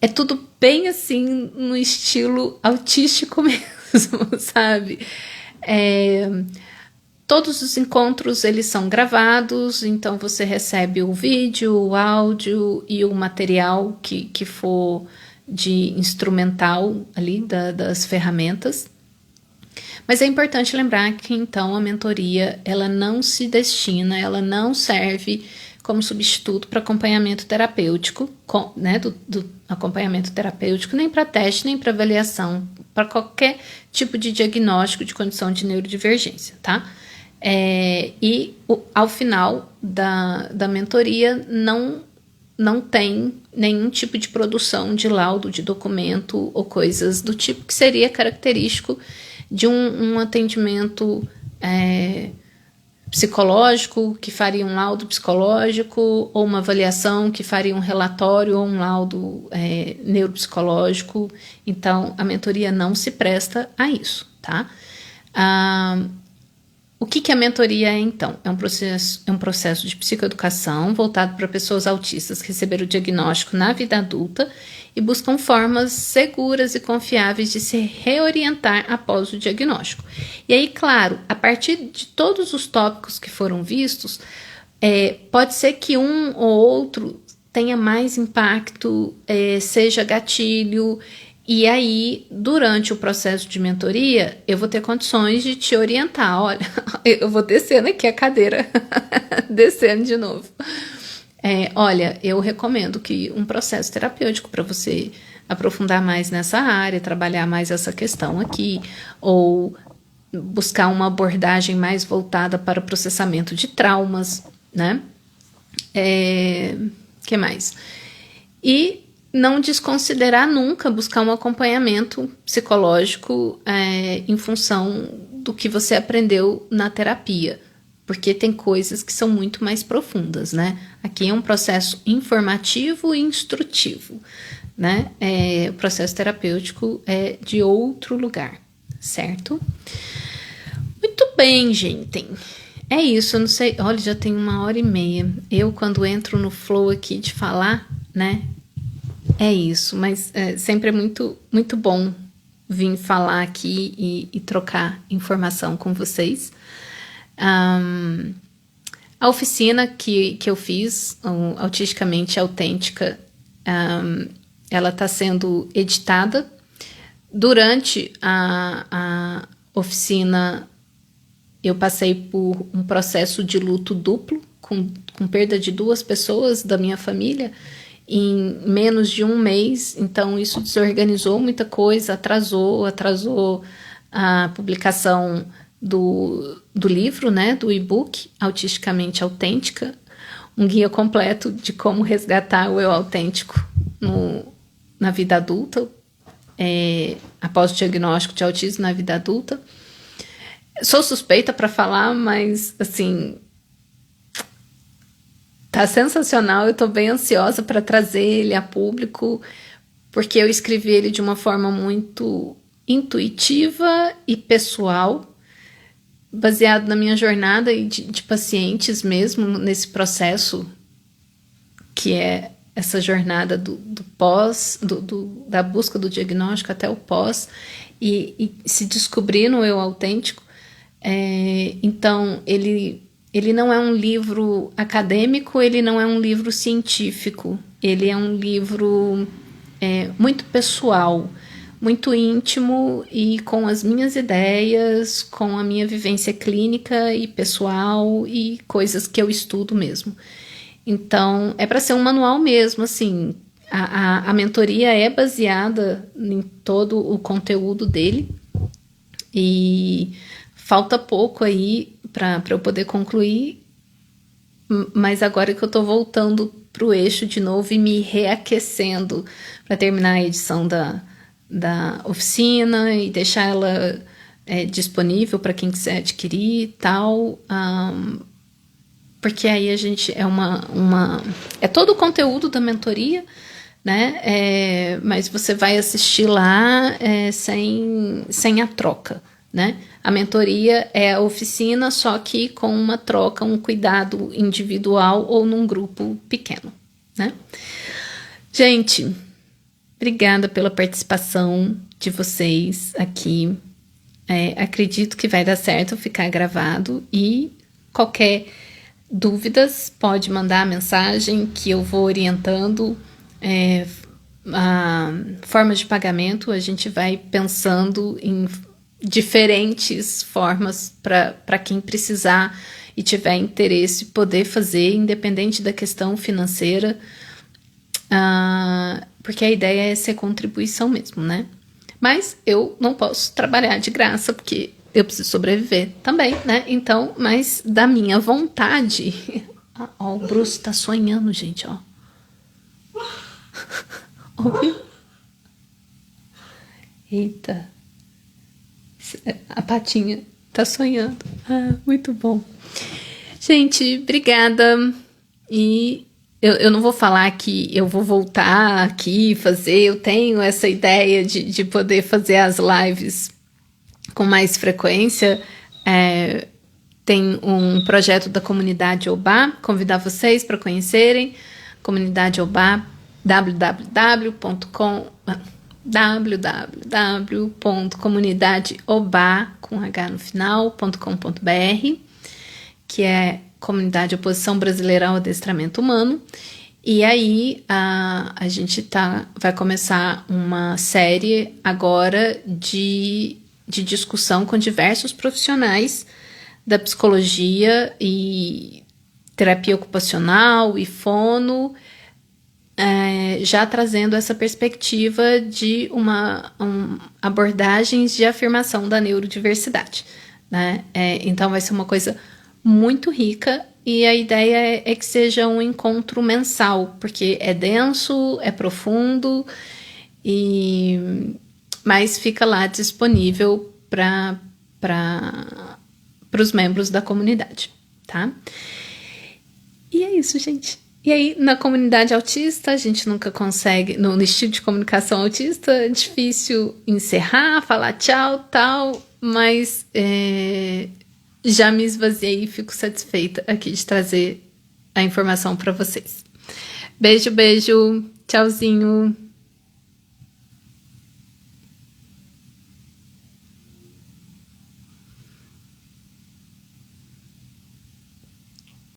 Speaker 1: É tudo bem assim, no estilo autístico mesmo, sabe? Todos os encontros, eles são gravados, então você recebe o vídeo, o áudio e o material que for de instrumental ali das ferramentas. Mas é importante lembrar que, então, a mentoria, ela não se destina, ela não serve como substituto para acompanhamento terapêutico, né, do acompanhamento terapêutico, nem para teste, nem para avaliação, para qualquer tipo de diagnóstico de condição de neurodivergência, tá? E ao final da mentoria não tem nenhum tipo de produção de laudo, de documento ou coisas do tipo que seria característico de um atendimento psicológico, que faria um laudo psicológico, ou uma avaliação que faria um relatório ou um laudo neuropsicológico. Então, a mentoria não se presta a isso, tá? O que a mentoria é, então? É um processo de psicoeducação voltado para pessoas autistas que receberam o diagnóstico na vida adulta e buscam formas seguras e confiáveis de se reorientar após o diagnóstico. E aí, claro, a partir de todos os tópicos que foram vistos, pode ser que um ou outro tenha mais impacto, seja gatilho. E aí, durante o processo de mentoria, eu vou ter condições de te orientar. Olha, eu vou descendo aqui a cadeira, descendo de novo. Olha, eu recomendo que um processo terapêutico para você aprofundar mais nessa área, trabalhar mais essa questão aqui, ou buscar uma abordagem mais voltada para o processamento de traumas, né? Que mais? E não desconsiderar nunca buscar um acompanhamento psicológico em função do que você aprendeu na terapia, porque tem coisas que são muito mais profundas, né? Aqui é um processo informativo e instrutivo, né? O processo terapêutico é de outro lugar, certo? Muito bem, gente. É isso, eu não sei, olha, já tem 1h30. Eu, quando entro no flow aqui de falar, né? É isso, mas sempre é muito, muito bom vir falar aqui e trocar informação com vocês. A oficina que eu fiz, Autisticamente Autêntica, ela está sendo editada. Durante a oficina, eu passei por um processo de luto duplo, com perda de 2 pessoas da minha família, em menos de 1 mês. Então isso desorganizou muita coisa, atrasou a publicação do livro, né, do e-book Autisticamente Autêntica, um guia completo de como resgatar o eu autêntico na vida adulta, após o diagnóstico de autismo na vida adulta. Sou suspeita para falar, mas assim, tá sensacional. Eu tô bem ansiosa para trazer ele a público, porque eu escrevi ele de uma forma muito intuitiva e pessoal, baseado na minha jornada e de pacientes mesmo, nesse processo que é essa jornada do pós, da busca do diagnóstico até o pós, e se descobrir no eu autêntico. Então, ele não é um livro acadêmico, ele não é um livro científico, ele é um livro muito pessoal, muito íntimo e com as minhas ideias, com a minha vivência clínica e pessoal e coisas que eu estudo mesmo. Então, é para ser um manual mesmo, assim. A mentoria é baseada em todo o conteúdo dele e falta pouco aí para eu poder concluir, mas agora que eu estou voltando para o eixo de novo e me reaquecendo para terminar a edição da oficina e deixar ela disponível para quem quiser adquirir e tal, porque aí a gente é todo o conteúdo da mentoria, né? Mas você vai assistir lá sem a troca, né? A mentoria é a oficina, só que com uma troca, um cuidado individual ou num grupo pequeno, né? Gente, obrigada pela participação de vocês aqui. Acredito que vai dar certo ficar gravado, e qualquer dúvidas pode mandar a mensagem que eu vou orientando. Formas de pagamento, a gente vai pensando em diferentes formas para quem precisar e tiver interesse poder fazer, independente da questão financeira, porque a ideia é ser contribuição mesmo, né? Mas eu não posso trabalhar de graça, porque eu preciso sobreviver também, né? Então, mas da minha vontade... Ó, o Bruce tá sonhando, gente, ó. Ouviu? Eita. A patinha tá sonhando. Muito bom. Gente, obrigada. E eu não vou falar que eu vou voltar aqui fazer. Eu tenho essa ideia de poder fazer as lives com mais frequência. tem um projeto da comunidade Obá, convidar vocês para conhecerem, comunidade Obá, www.comunidadeobá.com.br, que é Comunidade Oposição Brasileira ao Adestramento Humano. E aí a gente vai começar uma série agora de discussão com diversos profissionais da psicologia e terapia ocupacional e fono, já trazendo essa perspectiva de abordagens de afirmação da neurodiversidade, né? Então vai ser uma coisa muito rica e a ideia é que seja um encontro mensal, porque é denso, é profundo, mas fica lá disponível para os membros da comunidade, tá? E é isso, gente. E aí, na comunidade autista, a gente nunca consegue, no estilo de comunicação autista, é difícil encerrar, falar tchau, tal, mas já me esvaziei e fico satisfeita aqui de trazer a informação para vocês. Beijo, beijo, tchauzinho.